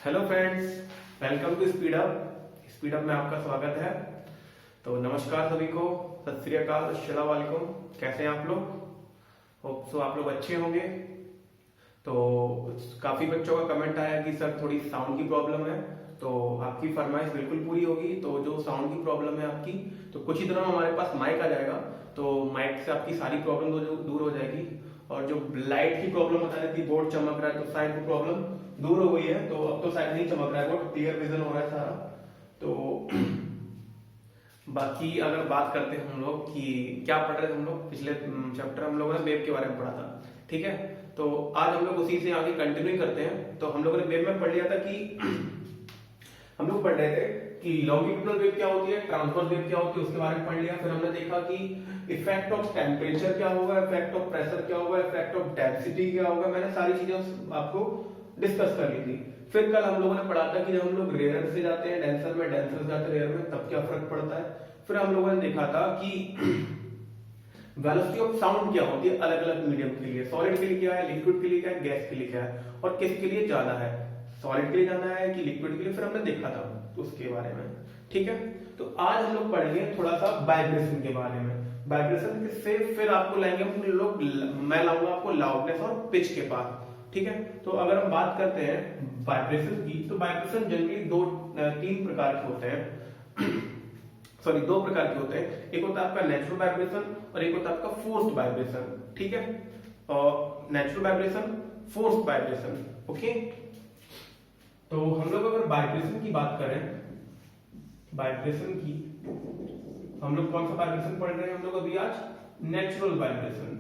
Hello friends, welcome to speed up में आपका स्वागत है। तो नमस्कार सभी को, सत श्री अकाल, अस्सलाम वालेकुम। कैसे हैं आप लोग? होप सो आप लोग अच्छे होंगे। तो काफी बच्चों का कमेंट आया कि सर थोड़ी साउंड की प्रॉब्लम है, तो आपकी फरमाइश बिल्कुल पूरी होगी। तो जो साउंड की प्रॉब्लम है आपकी, तो कुछ ही दिनों में हमारे पास माइक आ जाएगा, तो माइक से आपकी सारी प्रॉब्लम दूर हो जाएगी। और जो लाइट की प्रॉब्लम बता रही थी, बोर्ड चमक रहा है, तो शायद वो प्रॉब्लम दूर हो गई है। तो अब तो शायद नहीं चमक रहा है बोर्ड, क्लियर विजन हो रहा है सारा। तो बाकी अगर बात करते हैं हम लोग कि क्या पढ़ रहे थे हम लोग, पिछले चैप्टर हम लोगों ने वेब के बारे में पढ़ा था, ठीक है। तो आज हम लोग उसी से आगे कंटिन्यू करते हैं। तो हम लोगों ने वेब में पढ़ लिया था कि हम लोग पढ़ रहे थे कि लॉन्गिट्यूडनल वेव क्या होती है, ट्रांसवर्स वेव क्या होती है, उसके बारे में पढ़ लिया। फिर हमने देखा कि इफेक्ट ऑफ टेम्परेचर क्या होगा, इफेक्ट ऑफ प्रेशर क्या होगा, इफेक्ट ऑफ डेंसिटी क्या होगा। मैंने सारी चीजें आपको डिस्कस कर ली थी। फिर कल हम लोगों ने पढ़ा था कि जब हम लोग रेयर से जाते हैं डेंसर में, डेंसर से जाते हैं रेयर में, तब क्या फर्क पड़ता है। फिर हम लोगों ने देखा था कि वेलोसिटी ऑफ साउंड क्या होती है अलग अलग मीडियम के लिए, सॉलिड के लिए क्या है, लिक्विड के लिए क्या है, गैस के लिए क्या है, और किसके लिए ज्यादा है, सॉलिड के लिए ज्यादा है कि लिक्विड के लिए। फिर हमने देखा था उसके बारे में, ठीक है। तो आज हम लोग पढ़ेंगे थोड़ा सा वाइब्रेशन के बारे में। वाइब्रेशन से फिर आपको लाएंगे हम लोग, मैं लाऊंगा आपको लाउडनेस और पिच के पास, ठीक है। तो अगर हम बात करते हैं वाइब्रेशन की, तो वाइब्रेशन जनरली तीन प्रकार के होते हैं सॉरी, दो प्रकार के होते हैं। एक होता है आपका नेचुरल वाइब्रेशन और एक होता है आपका फोर्स्ड वाइब्रेशन, ठीक है। और natural vibration, forced vibration, okay. तो हम लोग अगर वाइब्रेशन की बात करें, वाइब्रेशन की, हम लोग कौन सा वाइब्रेशन पढ़ रहे हैं हम लोग अभी आज? नेचुरल वाइब्रेशन,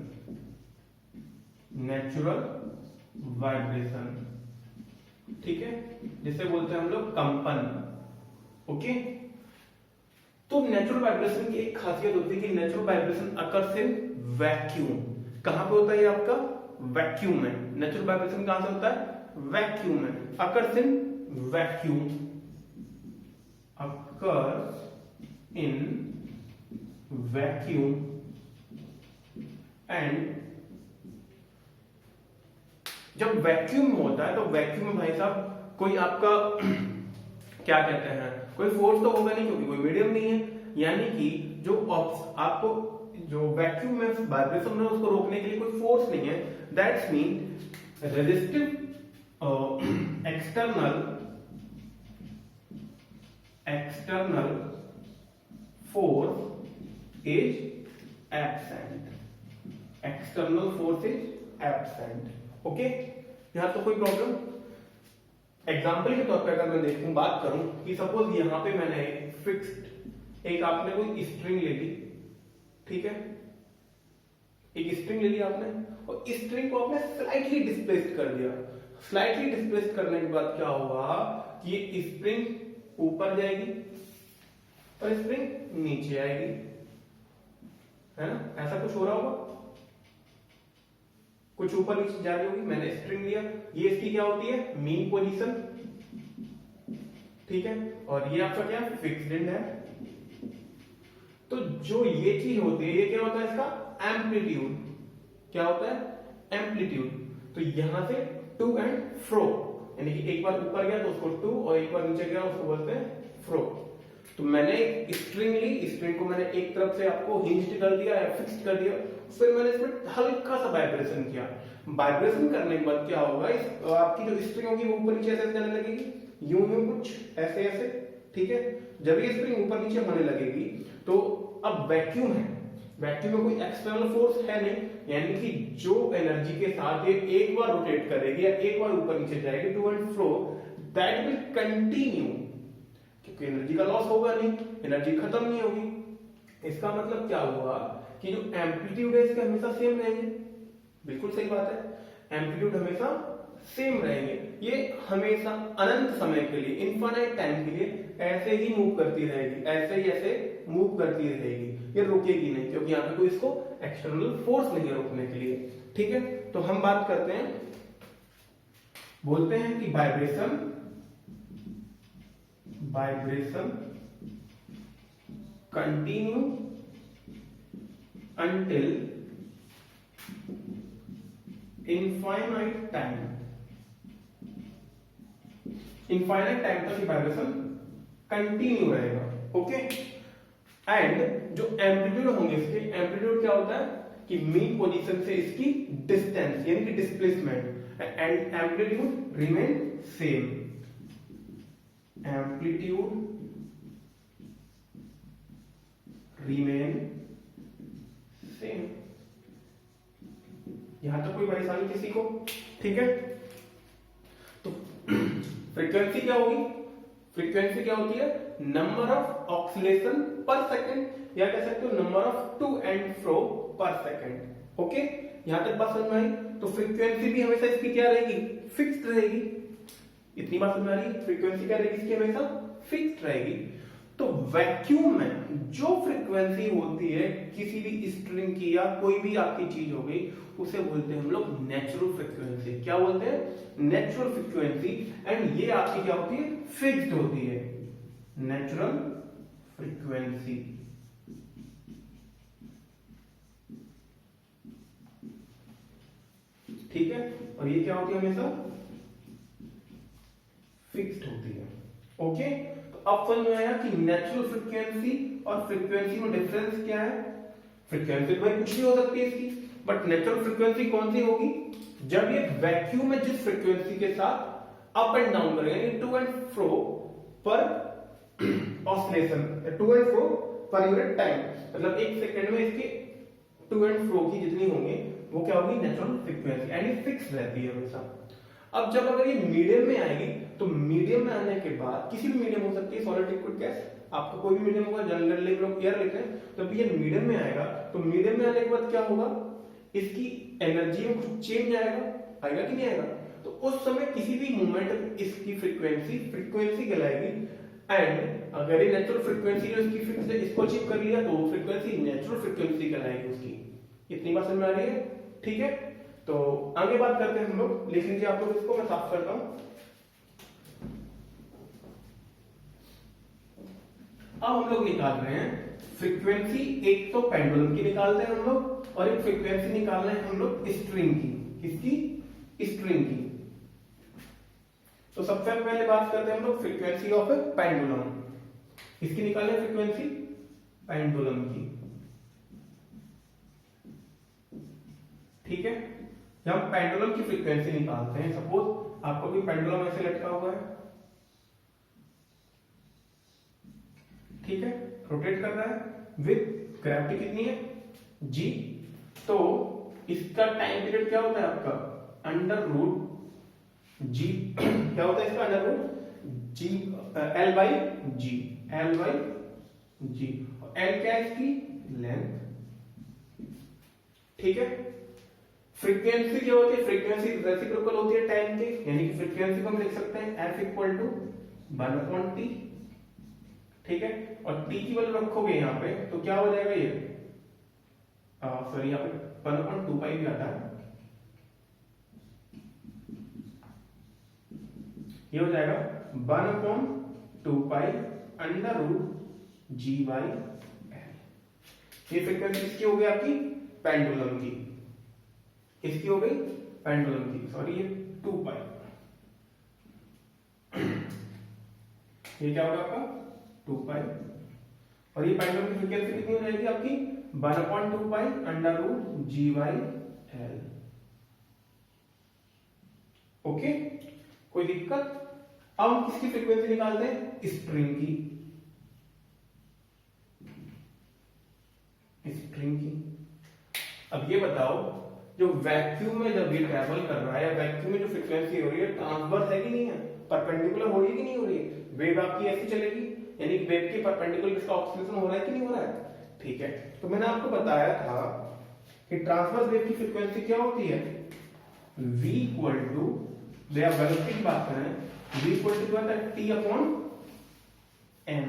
नेचुरल वाइब्रेशन, ठीक है, जिसे बोलते हैं हम लोग कंपन, ओके। तो नेचुरल वाइब्रेशन की एक खासियत होती है कि natural vibration occurs in vacuum. कहां पे होता है ये आपका? वैक्यूम में। नेचुरल वाइब्रेशन कहां से होता है? वैक्यूम में। Occurs in vacuum, occurs in vacuum and जब वैक्यूम में होता है, तो वैक्यूम में भाई साहब कोई आपका क्या कहते हैं, कोई फोर्स तो होगा नहीं क्योंकि कोई मीडियम नहीं है। यानी कि जो आपको जो वैक्यूम में वाइब्रेशन है उसको रोकने के लिए कोई फोर्स नहीं है। That's mean resistive external force is absent, external force is absent, okay. यहां तो कोई प्रॉब्लम। एग्जाम्पल के तौर पर अगर मैं देखूं, बात करूं कि सपोज यहां पे मैंने एक फिक्स्ड, एक आपने कोई स्ट्रिंग ले ली, ठीक है, एक स्ट्रिंग ले ली आपने, और इस स्ट्रिंग को आपने स्लाइटली डिस्प्लेस्ड कर दिया। स्लाइटली डिस्प्लेस्ड करने के बाद क्या होगा कि ये स्प्रिंग ऊपर जाएगी और स्प्रिंग नीचे आएगी, है ना? ऐसा कुछ हो रहा होगा, कुछ ऊपर नीचे जा रही होगी। मैंने स्ट्रिंग लिया, ये इसकी क्या होती है? मीन पोजीशन, ठीक है, और ये आपका क्या? फिक्स्ड एंड है। तो जो ये चीज होती है, ये क्या होता है? इसका एम्पलीट्यूड। क्या होता है? एम्पलीट्यूड। तो यहां से टू एंड फ्रो, यानी कि एक बार ऊपर गया तो उसको टू, और एक बार नीचे गया उसको बोलते हैं फ्रो। तो मैंने स्ट्रिंग ली, स्ट्रिंग को मैंने एक तरफ से आपको हिंज्ड कर दिया या फिक्स्ड कर दिया, फिर मैंने इसमें हल्का सा वाइब्रेशन किया। वाइब्रेशन करने के बाद क्या होगा, आपकी जो स्ट्रिंग होगी वो ऊपर नीचे ऐसे जाने लगेगी, यूं यूं कुछ ऐसे ऐसे, ठीक है। जब ये स्प्रिंग ऊपर नीचे होने लगेगी तो अब वैक्यूम है, वैक्यूम में कोई एक्सटर्नल फोर्स है नहीं, यानी कि जो एनर्जी के साथ ये एक बार रोटेट करेगी या एक बार ऊपर नीचे जाएगी to and fro, that will continue, क्योंकि एनर्जी का लॉस होगा नहीं, एनर्जी खत्म नहीं होगी। इसका मतलब क्या हुआ कि जो एम्पलीट्यूड है इसके हमेशा सेम रहेंगे। बिल्कुल सही बात है, एम्पलीट्यूड हमेशा सेम रहेंगे। ये हमेशा अनंत समय के लिए, इनफाइनाइट टाइम के लिए ऐसे ही मूव करती रहेगी, ऐसे ही ऐसे मूव करती रहेगी, ये रुकेगी नहीं, क्योंकि यहाँ पे कोई इसको एक्सटर्नल फोर्स नहीं है रोकने के लिए, ठीक है। तो हम बात करते हैं, बोलते हैं कि vibration continue until infinite time, infinite time तक ये वाइब्रेशन कंटिन्यू रहेगा। ओके, एंड जो एम्पलीट्यूड होंगे इसके, एम्पलीट्यूड क्या होता है कि मीन पोजीशन से इसकी डिस्टेंस यानी कि displacement, and amplitude remain same, amplitude remain same. यहां तक कोई परेशानी किसी को? ठीक है, तो फ्रीक्वेंसी क्या होगी? फ्रीक्वेंसी क्या होती है? Number of oscillation per second, या कह सकते हो number of to and fro per second. Okay, यहां तक बात समझ में आई? तो फ्रीक्वेंसी भी हमेशा इसकी क्या रहेगी? फिक्स्ड रहेगी। इतनी बात समझ में आ रही? फ्रीक्वेंसी क्या रहेगी इसकी? हमेशा फिक्स्ड रहेगी। तो वैक्यूम में जो फ्रीक्वेंसी होती है किसी भी स्ट्रिंग की या कोई भी आपकी चीज हो गई, उसे बोलते हैं हम लोग नेचुरल फ्रीक्वेंसी। क्या बोलते हैं? Natural frequency. एंड ये आपकी क्या होती है? फिक्स्ड होती है, नेचुरल फ्रीक्वेंसी। ठीक है, और ये क्या होती है? हमेशा फिक्स्ड होती है। ओके, तो अब समझ में आया कि नेचुरल फ्रीक्वेंसी और फ्रीक्वेंसी में डिफरेंस क्या है? फ्रीक्वेंसी तो भाई कुछ भी हो सकती है इसकी, बट नेचुरल फ्रीक्वेंसी कौन सी होगी? जब ये वैक्यूम में जिस फ्रीक्वेंसी के साथ अप एंड डाउन करेगा, यानी टू एंड फ्रो पर ऑसिलेशन, टू एंड फ्रो पर यूनिट टाइम, मतलब एक सेकंड में इसके टू एंड फ्रो की जितनी होंगे वो क्या होगी? नेचुरल फ्रीक्वेंसी, एंड फिक्स रहती है हमेशा। अब जब अगर ये मीडियम में आएगी, तो मीडियम में आने के बाद किसी भी मीडियम हो सकती है, सॉलिड, लिक्विड, गैस, आपका कोई भी मीडियम होगा, जनरली लोग एयर लेते हैं, जब ये मीडियम में आएगा तो मीडियम में आने के बाद क्या होगा? इसकी एनर्जी में कुछ चेंज आएगा कि नहीं आएगा? तो उस समय किसी भी मोमेंट इसकी फ्रीक्वेंसी कहलाएगी। एंड अगर ये नेचुरल फ्रीक्वेंसी जो इसकी फिक्स है, इसको अचीव कर लिया तो फ्रीक्वेंसी नेचुरल फ्रीक्वेंसी कहलाएगी उसकी। इतनी बात समझ में आ रही है? ठीक है, तो आगे बात करते हैं हम लोग। लिख लीजिए आप लोग इसको, मैं साफ करता हूं। अब हम लोग निकाल रहे हैं फ्रीक्वेंसी, एक तो पेंडुलम की निकालते हैं हम लोग, और एक फ्रीक्वेंसी निकाल रहे हैं हम लोग स्ट्रिंग की। किसकी? स्ट्रिंग की। तो सबसे पहले बात करते हैं हम लोग फ्रीक्वेंसी ऑफ ए पेंडुलम। इसकी निकालें फ्रीक्वेंसी पेंडुलम की। ठीक है, जब हम पेंडुलम की फ्रीक्वेंसी निकालते हैं, सपोज आपको भी पेंडुलम ऐसे लटका हुआ है, ठीक है, रोटेट कर रहा है विद ग्रेविटी कितनी है? जी। तो इसका टाइम पीरियड क्या होता है आपका? Under root G. क्या होता है इसका? Under root G, L by G, L by G. और एल क्या है इसकी? लेंथ। ठीक है, फ्रीक्वेंसी क्या होती है? फ्रीक्वेंसी रेसिप्रोकल होती है टाइम के, यानी कि फ्रीक्वेंसी को हम लिख सकते हैं एफ इक्वल टू 1/t। ठीक है, और t की वैल्यू रखोगे यहाँ पे तो क्या हो जाएगा? ये सॉरी, यहाँ पे 1/2π भी आता है, ये हो जाएगा 1/2π under root G by L. ये फ्रीक्वेंसी किसकी हो गई? आपकी पेंडुलम की। किसकी हो गई? पेंडुलम की। सॉरी, ये 2π, ये क्या होगा आपका? 2π। और ये पेंडुलम की फ्रीक्वेंसी कितनी हो जाएगी आपकी? 1/2π under root G by L. Okay, कोई दिक्कत? अब हम किसकी फ्रीक्वेंसी निकालते हैं? स्ट्रिंग की। स्ट्रिंग की। अब ये बताओ, जो वैक्यूम में जब ये ट्रैवल कर रहा है, या वैक्यूम में जो फ्रीक्वेंसी हो रही है, ट्रांसवर्स है कि नहीं है? परपेंडिकुलर हो रही है कि नहीं हो रही है? वेव आपकी ऐसी चलेगी, यानी वेव के परपेंडिकुलर इसका ऑक्सीलेशन हो रहा है कि नहीं हो रहा है? ठीक है, तो मैंने आपको बताया था कि ट्रांसवर्स वेव की फ्रीक्वेंसी क्या होती है? v इक्वल टू, वेलोसिटी की बात करें, v इक्वल टू क्या होता है? t upon m।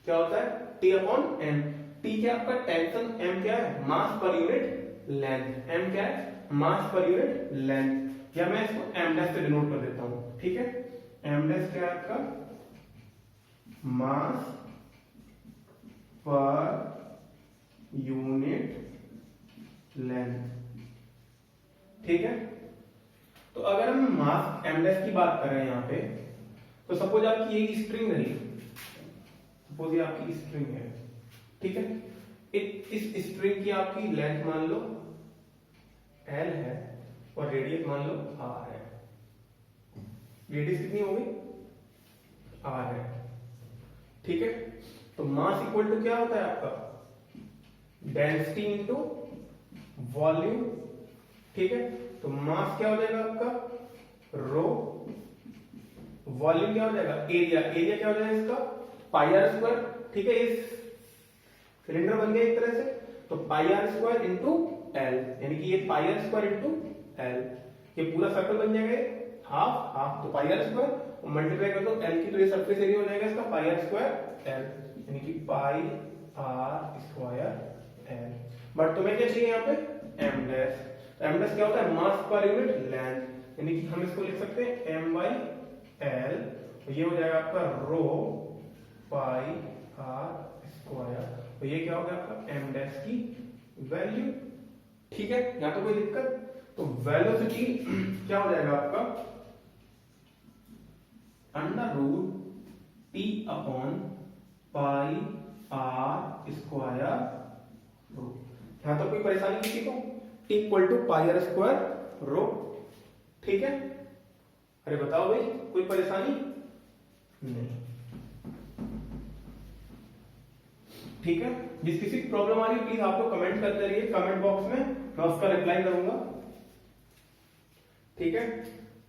क्या होता है? t upon m। t क्या आपका? टेंशन, m क्या है? मास पर यूनिट लेंथ। m क्या है? मास पर यूनिट लेंथ। या मैं इसको m डैश से डिनोट कर देता हूं। ठीक है, m डैश क्या है आपका? मास पर यूनिट लेंथ। ठीक है, तो अगर हम मास m डैश की बात करें यहाँ पे, तो तो सपोज आपकी ये स्ट्रिंग रही, सपोज ये आपकी स्ट्रिंग है, ठीक है, इस स्ट्रिंग की आपकी लेंथ मान लो L है और रेडियस मान लो R है। रेडियस कितनी हो गई? R है, ठीक है। तो मास इक्वल टू क्या होता है आपका? डेंसिटी इंटू वॉल्यूम, ठीक है। तो मास क्या हो जाएगा आपका? रो, वॉल्यूम क्या हो जाएगा? एरिया, एरिया क्या हो जाएगा इसका? पाई आर स्क्वायर, ठीक है। इस सिलेंडर बन गया एक तरह से, तो पाई आर स्क्वायर इंटू एल, यानी कि ये पाई आर स्क्वायर इंटू एल, ये पूरा सर्कल बन जाएगा हाफ हाफ, तो पाई आर स्क्वायर और मल्टीप्लाई कर दो एल की, तो ये सरफेस एरिया हो जाएगा इसका पाई आर स्क्वायर एल, यानी कि pi R square L. But तुम्हें क्या चाहिए यहाँ पे? M dash. तो एम डैश क्या होता है? मास पर यूनिट लेंथ, यानी कि हम इसको लिख सकते हैं एम बाई एल, तो ये हो जाएगा आपका रो पाई आर स्क्वायर, तो ये क्या हो गया आपका? एम डैश की वैल्यू, ठीक है। यहां तो कोई दिक्कत? तो वेलोसिटी क्या हो जाएगा आपका? Under root T upon pi R square rho. यहां तो कोई परेशानी किसी को? T equal to pi R square rho, ठीक है। अरे बताओ भाई, कोई परेशानी नहीं? ठीक है। जिस किसी की प्रॉब्लम आ रही है प्लीज आप लोग कमेंट करते रहिए कमेंट बॉक्स में, मैं उसका रिप्लाई करूंगा, ठीक है।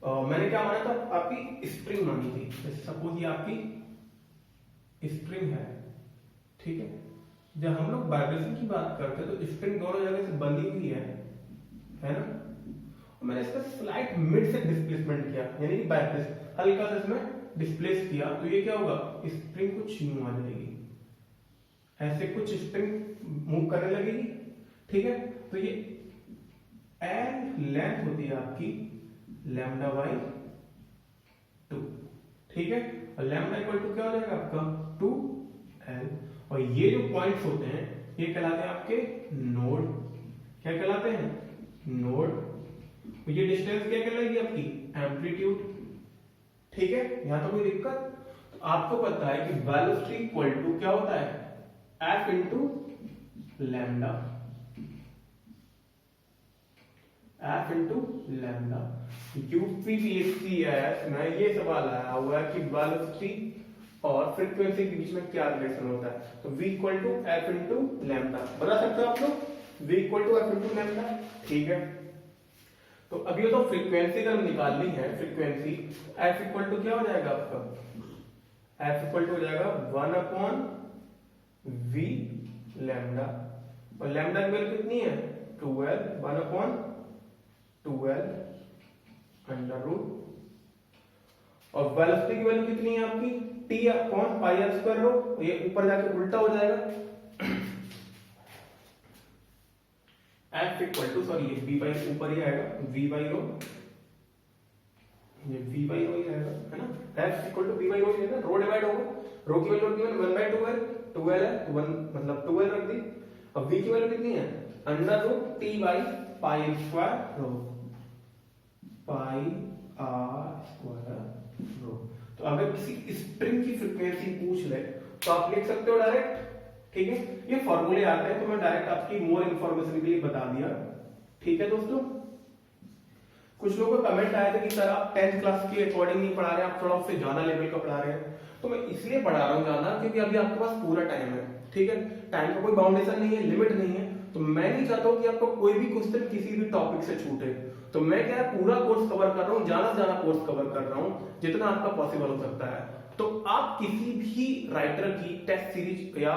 मैंने क्या माना था? आपकी स्ट्रिंग मानी थी, जैसे सपोज ये आपकी स्ट्रिंग है, ठीक है। जब हम लोग वाइब्रेशन की बात करते हैं तो स्ट्रिंग दोनों जगह से बंधी हुई है ना। और मैंने इसका स्लाइट मिड से डिस्प्लेसमेंट किया, यानी कि वाइब्रेशन हल्का सा इसमें डिस्प्लेस किया, तो ये क्या होगा? स्ट्रिंग कुछ यूं आ जाएगी, ऐसे कुछ स्ट्रिंग मूव करने लगेगी, ठीक है। तो ये एल लेंथ होती है आपकी लैम्डा बाई 2, ठीक है। और लैम्डा इक्वल टू क्या हो जाएगा आपका? 2L। और ये जो पॉइंट्स होते हैं ये कहलाते हैं आपके नोड। क्या कहलाते हैं? नोड। ये डिस्टेंस क्या कहलाएगी आपकी? एम्पलीट्यूड, ठीक है। यहां तो कोई दिक्कत? तो आपको पता है कि वेलोसिटी इक्वल टू क्या होता है? F into lambda, F into lambda. UPPSC में ये सवाल आया हुआ है कि वेलोसिटी और फ्रीक्वेंसी के बीच में क्या रिलेशन होता है? तो V equal to F into lambda, बता सकते हो आप लोग? V equal to F into lambda, ठीक है। तो अभी तो फ्रीक्वेंसी अगर निकालनी है, फ्रीक्वेंसी F इक्वल टू क्या हो जाएगा आपका? F इक्वल टू हो जाएगा 1 अपॉन V लैम्डा, और लैम्डा की वैल्यू कितनी है? 12, 1 अपॉन 12 अंडर रूट, और वेलोसिटी की वैल्यू कितनी है आपकी? t upon pi R square rho, ये ऊपर जाके उल्टा हो जाएगा। F इक्वल टू, सॉरी ये v बाई ऊपर ही आएगा, v बाई रो, ये v बाई रो ही आएगा, है ना। F equal to v by rho ही है, रो डिवाइड होगा, रो की वैल्यू कितनी है? 1 बाई 2 है, 12 है, 1 मतलब 12 रख दी। अब v की वैल्यू कितनी है? Under root t by pi square rho, pi R square rho. तो अगर किसी स्ट्रिंग की फ्रीक्वेंसी पूछ ले तो आप लिख सकते हो डायरेक्ट, ठीक है। ये फॉर्मूले आते हैं तो मैं डायरेक्ट आपकी मोर इंफॉर्मेशन के लिए बता दिया, ठीक है दोस्तों। कुछ लोगों का कमेंट आया था कि सर आप 10th क्लास के अकॉर्डिंग नहीं पढ़ा रहे, आप थोड़ा उससे ज्यादा लेवल का पढ़ा रहे हैं। तो मैं इसलिए पढ़ा रहा हूँ ज्यादा क्योंकि अभी आपके पास पूरा टाइम है, ठीक है। टाइम का कोई बाउंडेशन नहीं है, लिमिट नहीं है, तो मैं नहीं चाहता हूँ कि आपको कोई भी क्वेश्चन किसी भी टॉपिक से छूटे। तो मैं क्या है, पूरा कोर्स कवर कर रहा हूँ, ज्यादा से ज्यादा कोर्स कवर कर रहा हूँ जितना आपका पॉसिबल हो सकता है। तो आप किसी भी राइटर की टेस्ट सीरीज या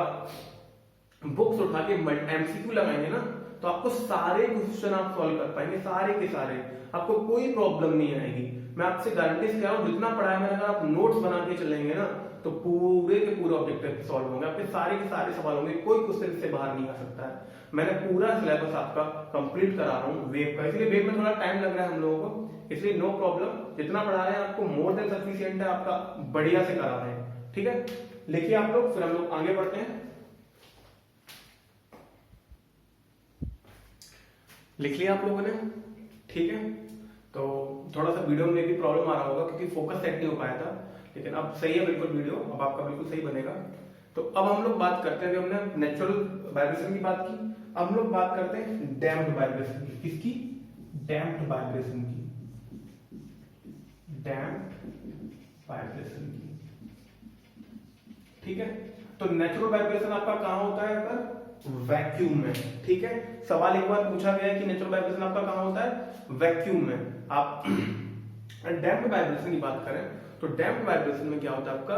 बुक्स उठा के एमसीक्यू लगाएंगे ना, तो आपको सारे क्वेश्चन आप सॉल्व कर पाएंगे, सारे के सारे, आपको कोई प्रॉब्लम नहीं आएगी। मैं आपसे गारंटी से कह रहा हूं, जितना पढ़ाया मैंने, अगर आप नोट्स बना के चलेंगे ना तो पूरे के पूरे ऑब्जेक्टिव सॉल्व होंगे, आपके सारे के सारे सवाल होंगे, कोई क्वेश्चन से बाहर नहीं आ सकता है। मैंने पूरा सिलेबस आपका कंप्लीट करा रहा हूँ वेब का, इसलिए वेब में थोड़ा टाइम लग रहा है हम लोगों को, इसलिए नो प्रॉब्लम, जितना पढ़ा रहे हैं आपको मोर देन सफिशिएंट है, आपका बढ़िया से करा रहे हैं, ठीक है। लिखिए आप लोग, फिर हम लोग आगे बढ़ते हैं। लिख लिया आप लोगों ने, ठीक है। तो थोड़ा सा वीडियो में भी प्रॉब्लम आ रहा होगा क्योंकि फोकस सेट नहीं हो पाया था, लेकिन अब सही है बिल्कुल वीडियो, अब आपका बिल्कुल सही बनेगा। तो अब हम लोग बात करते हैं, हमने नेचुरल वाइब्रेशन की बात की, अब हम लोग बात करते हैं डैम्प्ड वाइब्रेशन की। किसकी? डैम्प्ड वाइब्रेशन की, डैम्प्ड वाइब्रेशन की। ठीक है, तो नेचुरल वाइब्रेशन आपका कहां होता है? पर वैक्यूम में। ठीक है, सवाल एक बार पूछा गया है कि नेचुरल वाइब्रेशन आपका कहां होता है? वैक्यूम में। आप डैम्प्ड वाइब्रेशन की बात करें तो डैम्प्ड वाइब्रेशन में क्या होता है? आपका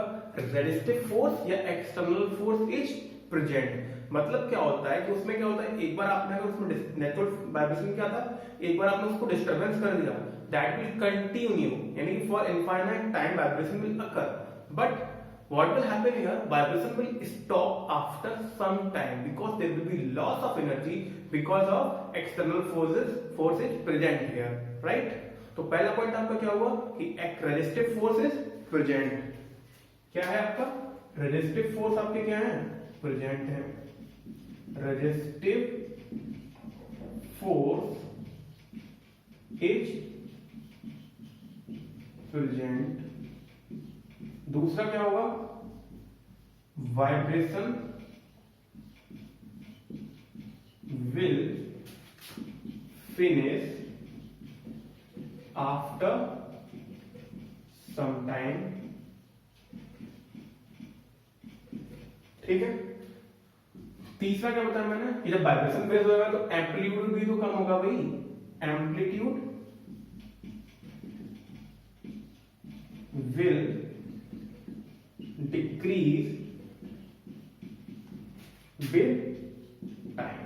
रेजिस्टिव फोर्स या एक्सटर्नल फोर्स इज प्रेजेंट। मतलब क्या होता है कि उसमें क्या होता है, एक बार आपने अगर उसमें नेचुरल वाइब्रेशन क्या था, एक बार आपने उसको डिस्टरबेंस कर दिया, दैट विल कंटिन्यू, यानी for infinite time vibration will occur, but what will happen here, vibration will stop after some time because there will be loss of energy because of external forces present here, right? तो पहला point आपका क्या हुआ कि एक resistive force is present. क्या है आपका? रेजिस्टिव फोर्स आपके क्या है? प्रेजेंट है। Resistive force is present. दूसरा क्या होगा? Vibration will finish after some time. ठीक है, तीसरा क्या बताया मैंने कि जब वाइब्रेशन फेज होगा तो एम्पलीट्यूड भी तो कम होगा भाई, amplitude will decrease with time.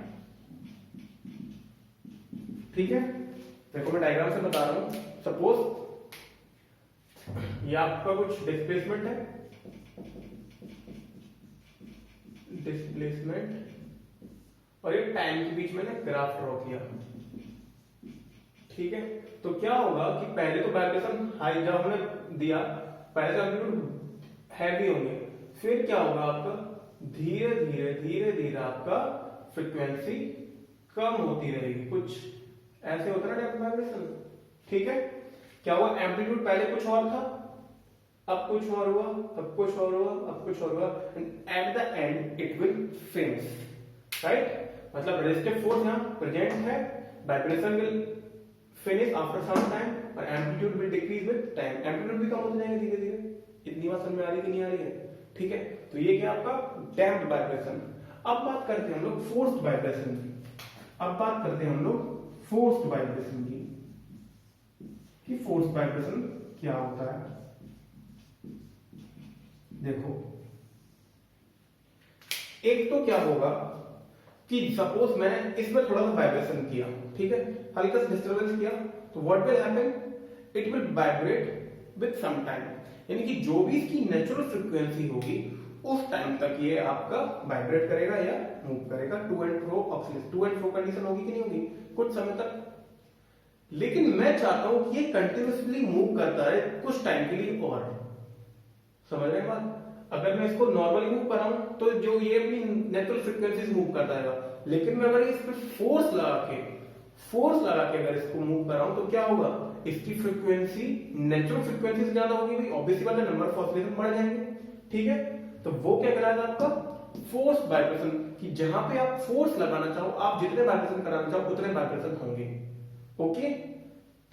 ठीक है, देखो मैं डायग्राम से बता रहा हूं। सपोज ये आपका कुछ डिस्प्लेसमेंट है, डिस्प्लेसमेंट, और ये टाइम के बीच में ना ग्राफ ड्रॉ किया। ठीक है, तो क्या होगा कि पहले तो वाइब्रेशन हाई जब हमने दिया, पहले तो एम्पलीट्यूड हैवी होंगे, फिर क्या होगा आपका धीरे धीरे धीरे धीरे आपका फ्रीक्वेंसी कम होती रहेगी, कुछ ऐसे होता है ना वाइब्रेशन। ठीक है, क्या हुआ? एम्पलीट्यूड पहले कुछ और था, अब कुछ और हुआ, अब कुछ और हुआ, अब कुछ और हुआ, at the end it will finish, right? मतलब रेजिस्टिव फोर्स यहां प्रेजेंट है, vibration will finish after some time, और amplitude will decrease with time. Amplitude भी कम होते जाएंगे धीरे धीरे। इतनी बात समझ में आ रही कि नहीं आ रही है? ठीक है, तो ये क्या आपका डैम्प्ड वाइब्रेशन। अब बात करते हैं हम लोग फोर्स्ड वाइब्रेशन की। अब बात करते हैं हम लोग फोर्स्ड वाइब्रेशन की, कि फोर्स्ड वाइब्रेशन क्या होता है। देखो, एक तो क्या होगा कि सपोज मैंने इसमें थोड़ा सा वाइब्रेशन किया, ठीक है, हल्का सा डिस्टरबेंस किया, तो what will happen? It will vibrate with some time, यानी कि जो भी इसकी नेचुरल फ्रीक्वेंसी होगी उस टाइम तक ये आपका वाइब्रेट करेगा या मूव करेगा। To and fro oscillation, to and fro condition होगी कि नहीं होगी कुछ समय तक। लेकिन मैं चाहता हूं कि ये कंटिन्यूअसली मूव करता रहे कुछ टाइम के लिए और। समझ रहे हैं बात? अगर मैं इसको नॉर्मली मूव कर रहा हूं तो जो ये भी नेचुरल फ्रीक्वेंसीज मूव करता रहेगा, लेकिन मैं अगर इस पे फोर्स लगा के अगर इसको मूव कर रहा हूं तो क्या होगा? इसकी फ्रीक्वेंसी नेचुरल फ्रीक्वेंसी से ज्यादा होगी भाई, ऑब्वियसली बात है, नंबर ऑफ ऑसिलेशन बढ़ जाएंगे। ठीक है, तो वो क्या कराएगा आपका फोर्स वाइब्रेशन, कि जहां पे आप फोर्स लगाना चाहो, आप जितने वाइब्रेशन कराना चाहो उतने वाइब्रेशन होंगे। ओके,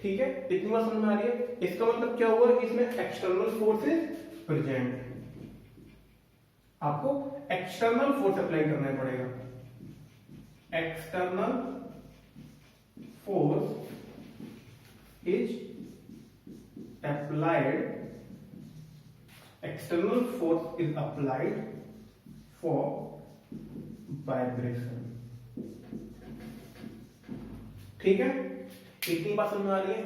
ठीक है, इतनी बात समझ में आ रही है? इसका मतलब क्या हुआ कि इसमें एक्सटर्नल फोर्सेस प्रेजेंट, आपको एक्सटर्नल फोर्स अप्लाई करना पड़ेगा। External force is applied, external force is applied for vibration. ठीक है, इतनी बात समझ में आ रही है?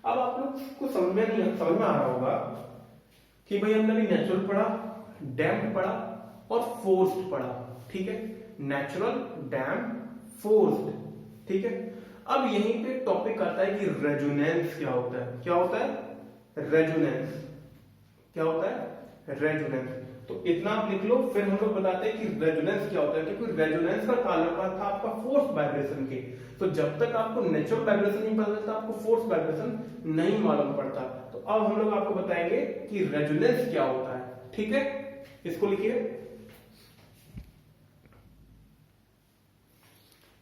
अब आप लोग को समझ में आ रहा होगा कि भाई हमने अभी नेचुरल पढ़ा, डैम्प्ड पढ़ा और फोर्स्ड पढ़ा। ठीक है, नेचुरल, डैम्प्ड, फोर्स्ड। ठीक है, अब यहीं पे टॉपिक आता है कि रेजोनेंस क्या होता है। क्या होता है? रेजोनेंस। क्या होता है? रेजोनेंस। तो इतना आप लिख लो, फिर हम लोग बताते हैं कि रेजोनेंस क्या होता है, क्योंकि रेजोनेंस का ताल्लुक था आपका फोर्स वाइब्रेशन के। तो जब तक आपको नेचुरल वाइब्रेशन नहीं पता चलता, आपको फोर्स वाइब्रेशन नहीं मालूम पड़ता। तो अब हम लोग आपको बताएंगे कि रेजोनेंस क्या होता है। ठीक है, इसको लिखिए।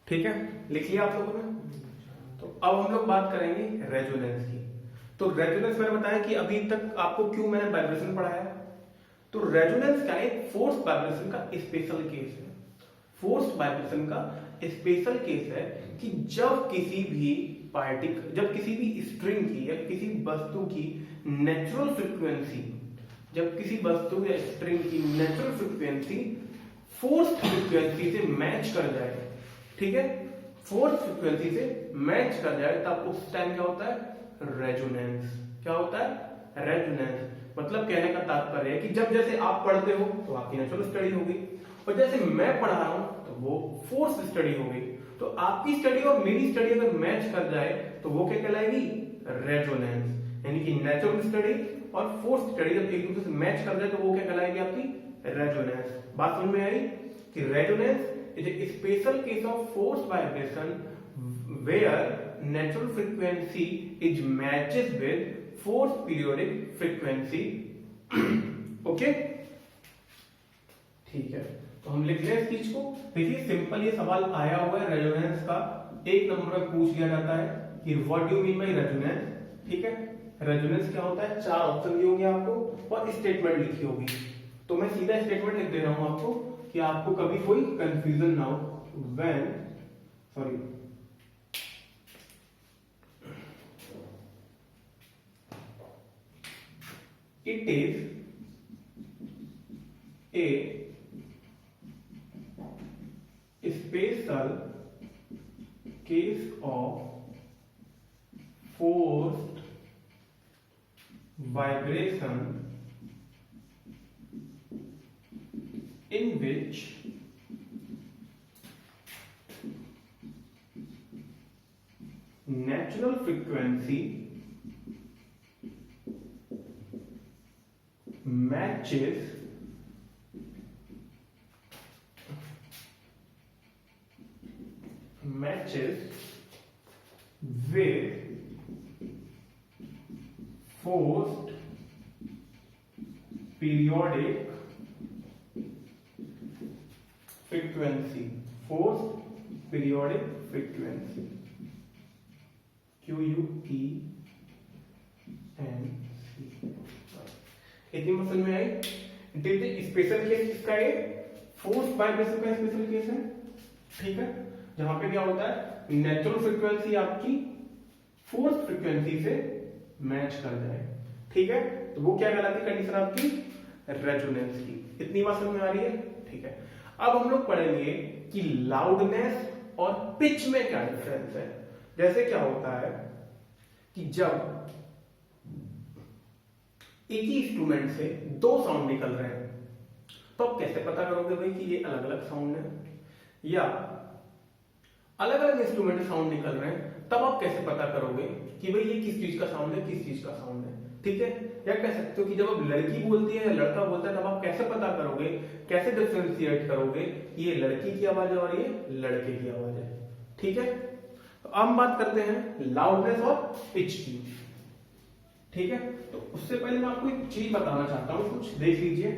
ठीक है, लिख लिया आप लोगों ने। तो अब हम लोग बात करेंगे रेजोनेंस की। तो रेजोनेंस मैंने बताया कि अभी तक आपको क्यों मैंने वाइब्रेशन पढ़ाया। तो रेजोनेंस क्या है, फोर्स वाइब्रेशन का स्पेशल केस है। फोर्स वाइब्रेशन का स्पेशल केस है कि जब किसी भी स्ट्रिंग की या किसी वस्तु की नेचुरल फ्रीक्वेंसी, जब किसी वस्तु या स्ट्रिंग की नेचुरल फ्रीक्वेंसी फोर्स फ्रीक्वेंसी से मैच कर जाए, ठीक है, फोर्स फ्रीक्वेंसी से मैच कर जाए, तब उस टाइम क्या होता है, रेजोनेंस। क्या होता है, रेजोनेंस। मतलब कहने का तात्पर्य है कि जब जैसे आप पढ़ते हो तो आपकी नेचुरल स्टडी होगी, और जैसे मैं पढ़ा रहा हूं तो वो फोर्स स्टडी होगी। तो आपकी स्टडी और मेरी स्टडी अगर मैच कर जाए तो वो क्या कहलाएगी, रेजोनेंस। यानी कि नेचुरल स्टडी और फोर्स स्टडी जब एक दूसरे से मैच कर जाए तो वो क्या कहलाएगी, आपकी रेजोनेंस। बात समझ में आई कि resonance is a special case of force vibration where natural frequency is matches with force periodic frequency. Okay, ठीक है, तो हम लिख लें इस चीज को। देखिए सिंपल ये सवाल आया हुआ है रेजोनेंस का, एक नंबर में पूछ लिया जाता है कि what do mean by resonance. ठीक है, रेजोनेंस क्या होता है, 4 ऑप्शन दिए होंगे आपको और स्टेटमेंट लिखी होगी। तो मैं सीधा स्टेटमेंट लिख दे रहा हूं आपको कि आपको कभी कोई कंफ्यूजन ना हो। When it is a special case of forced vibration in which natural frequency matches with forced periodic frequency, forced periodic frequency, QUENC। इतनी समझ में आई। स्पेशल केस किसका है, फोर्स वाइब्रेशन का स्पेशल केस है। ठीक है, जहां पे क्या होता है, नेचुरल फ्रीक्वेंसी आपकी फोर्स फ्रीक्वेंसी से मैच कर जाए। ठीक है, तो वो क्या कहलाती है कंडीशन आपकी, रेजोनेंस की। इतनी बात समझ में आ रही है। ठीक है, अब हम लोग पढ़ेंगे कि लाउडनेस और पिच में क्या डिफरेंस है। जैसे क्या होता है कि जब एक ही इंस्ट्रूमेंट से 2 साउंड निकल रहे हैं तो आप कैसे पता करोगे भाई कि ये अलग अलग साउंड है, या अलग अलग इंस्ट्रूमेंट से साउंड निकल रहे हैं तब आप कैसे पता करोगे कि भाई ये किस चीज का साउंड है, किस चीज का साउंड है। ठीक है, या कह सकते हो कि जब अब लड़की बोलती है या लड़का बोलता है तब आप कैसे पता करोगे, कैसे डिफरेंशिएट करोगे कि ये लड़की की आवाज है और ये लड़के की आवाज है। ठीक है, तो अब हम बात करते हैं लाउडनेस और पिच की। ठीक है, तो उससे पहले मैं आपको एक चीज बताना चाहता हूं, कुछ देख लीजिए।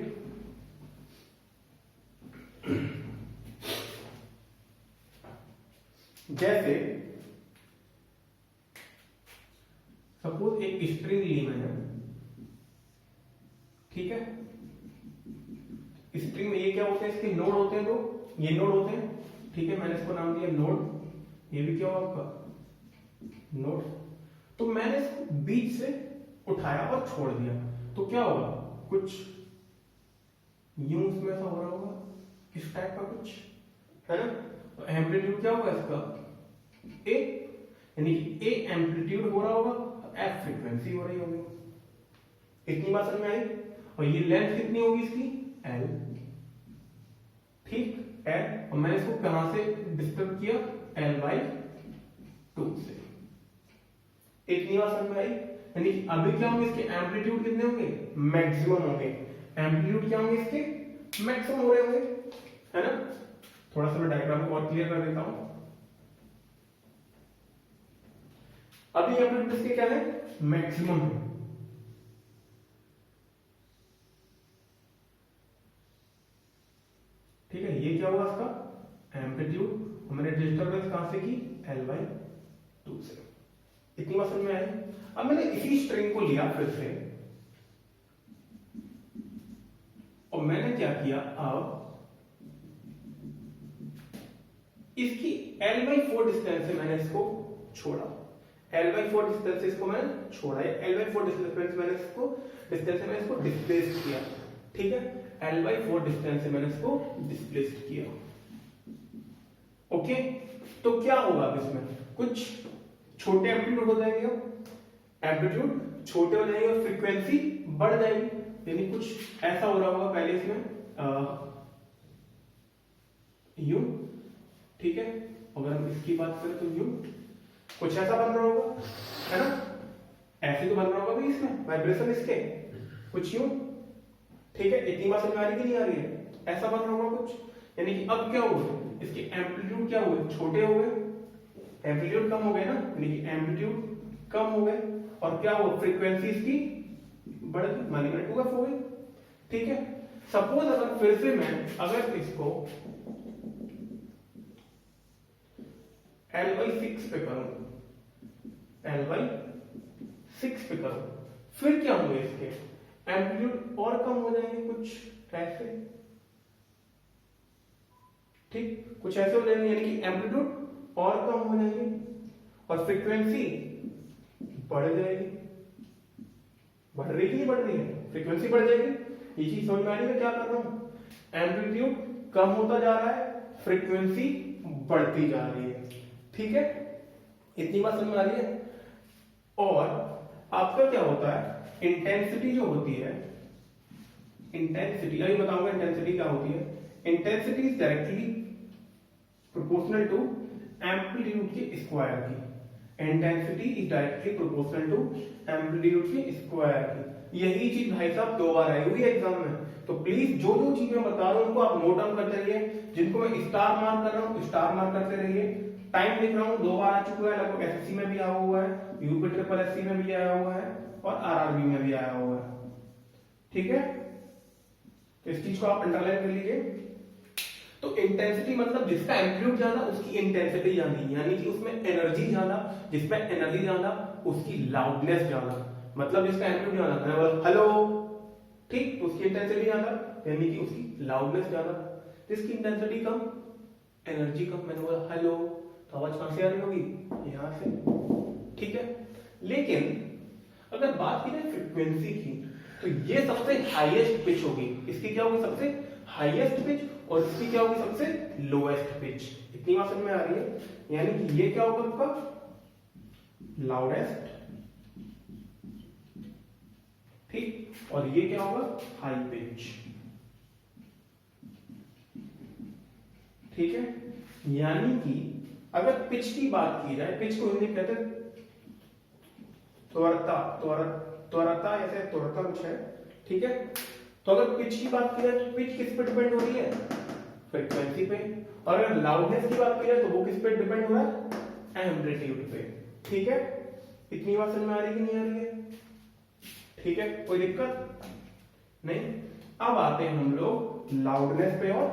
जैसे सपोज एक स्प्रिंग ली मैंने, ठीक है, स्प्रिंग में ये क्या होते हैं, इसके नोड होते हैं, तो ये नोड होते हैं। ठीक है, मैंने इसको नाम दिया नोड, ये भी क्या हुआ आपका नोड। तो मैंने इसको बीच से उठाया और छोड़ दिया तो क्या होगा, कुछ यूं उसमें ऐसा हो रहा होगा, इस टाइप का कुछ है ना। तो एम्पलीट्यूड क्या होगा इसका, ए, यानी कि ए एम्पलीट्यूड हो रहा होगा, एफ फ्रीक्वेंसी हो रही होगी। इतनी बात समझ में आई। और ये लेंथ कितनी होगी इसकी, एल। ठीक, एल, और मैंने इसको कहां से डिस्टर्ब किया, L/2 से। इतनी बात समझ में आई। यानी कि अभी क्या होंगे, इसके एम्पलीट्यूड कितने होंगे, मैक्सिमम होंगे। एम्पलीट्यूड क्या होंगे इसके, मैक्सिमम हो रहे होंगे, है ना। थोड़ा सा मैं डायग्राम को और क्लियर कर देता हूं। अभी एम्पलीट्यूड इसके क्या है, मैक्सिमम है। ठीक है, ये क्या होगा इसका एम्पलीट्यूड, मैंने डिस्टर्बेंस कहां से की, L/2 से। इतनी बात समझ में आई। अब मैंने इसी स्ट्रिंग को लिया फिर से, और मैंने क्या किया, अब इसकी L/4 डिस्टेंस से मैंने इसको छोड़ा, L/4 डिस्टेंस से इसको मैंने छोड़ा, L/4 डिस्टेंस मैंने इसको डिस्प्लेस किया। ठीक है, L/4 डिस्टेंस से मैंने इसको डिस्प्लेस किया। ओके, तो क्या होगा अब इसमें, कुछ छोटे एम्पलीट्यूड हो जाएंगे, एम्पलीट्यूड छोटे हो जाएंगे और फ्रीक्वेंसी बढ़ जाएगी, यानी कुछ ऐसा हो रहा होगा पहले इसमें यू। ठीक है, अगर हम इसकी बात करें तो यू कुछ ऐसा बन रहा होगा, है ना, ऐसे तो बन रहा होगा भाई इसमें वाइब्रेशन इसके कुछ यूं। ठीक है, इतनी बात समझ आ रही कि नहीं आ रही है, ऐसा बन रहा होगा कुछ, यानी कि अब क्या हुआ, इसके एम्पलीट्यूड क्या हुए, छोटे हो गए, एम्पलीट्यूड कम हो गए ना, यानी कि एम्पलीट्यूड कम हो गए, और क्या हुआ, फ्रीक्वेंसी इसकी बढ़ गई, मान लीजिए 2f हो गई। ठीक है, सपोज अगर फिर से मैं अगर इसको L/6 पे करूं, L/6 पे करूं, फिर क्या होंगे इसके एम्पलीट्यूड और कम हो जाएंगे कुछ ऐसे। ठीक, कुछ ऐसे हो जाएंगे, यानी कि एम्पलीट्यूड और कम हो जाएंगे और फ्रीक्वेंसी बढ़ जाएगी। बढ़ रही है, बढ़ रही है, फ्रीक्वेंसी बढ़ जाएगी। ये चीज समझ में आ रही है क्या कर रहा हूं, एम्पलीट्यूड कम होता जा रहा है, फ्रीक्वेंसी बढ़ती जा रही है। ठीक है, इतनी बात समझ में आ रही है। और आपका क्या होता है, इंटेंसिटी जो होती है, इंटेंसिटी अभी बताऊंगा इंटेंसिटी क्या होती है। Intensity is directly proportional to amplitude के स्क्वायर की, intensity is directly proportional to amplitude के स्क्वायर की। यही चीज भाई साहब 2 बार आई हुई है एग्जाम में, तो प्लीज जो जो चीज मैं बता रहा हूं उनको आप नोट डाउन करते रहिए, जिनको मैं स्टार मार्क कर रहा हूं स्टार मार्क करते रहिए। टाइम लिख रहा हूं 2 बार आ चुका है, लगभग एसएससी में भी आया हुआ है, यूपी ट्रिपल एससी में भी आया हुआ है और आरआरबी में भी आया हुआ है। ठीक है, तो इस चीज को आप अंडरलाइन कर लीजिए। तो इंटेंसिटी मतलब जिसका एम्पलीट्यूड ज्यादा उसकी इंटेंसिटी ज्यादा, यानी कि उसमें एनर्जी ज्यादा, जिसमें एनर्जी ज्यादा उसकी लाउडनेस ज्यादा, मतलब जिसका एम्पलीट्यूड ज्यादा, मैं बोला हेलो, ठीक, तो उसकी इंटेंसिटी ज्यादा यानी कि उसकी लाउडनेस ज्यादा, जिसकी इंटेंसिटी कम एनर्जी कम, मैंने बोला हेलो, तो आवाज कहां से आ रही होगी, यहां से। ठीक है, लेकिन अगर बात की जाए फ्रीक्वेंसी की, तो ये सबसे हाईएस्ट पिच होगी, इसकी क्या होगी सबसे हाईएस्ट पिच, और इसकी क्या होगी सबसे लोएस्ट पिच। इतनी बात समझ में आ रही है, यानी कि ये क्या होगा आपका लाउडेस्ट, ठीक, और ये क्या होगा हाई पिच। ठीक है, यानी कि अगर पिच की बात की जाए, पिच को हिंदी में कहते हैं त्वरता, त्वरता ऐसे त्वरता कुछ है। ठीक है, तो अगर पिच की बात की जाए तो पिच किस पे डिपेंड हो रही है, फ्रीक्वेंसी पे, और अगर लाउडनेस की बात की जाए तो वो किस पे डिपेंड हो रहा है, एम्पलीट्यूड पे। ठीक है, इतनी बात समझ में आ रही है कि नहीं आ रही है। ठीक है, कोई दिक्कत नहीं। अब आते हैं हम लोग लाउडनेस पे और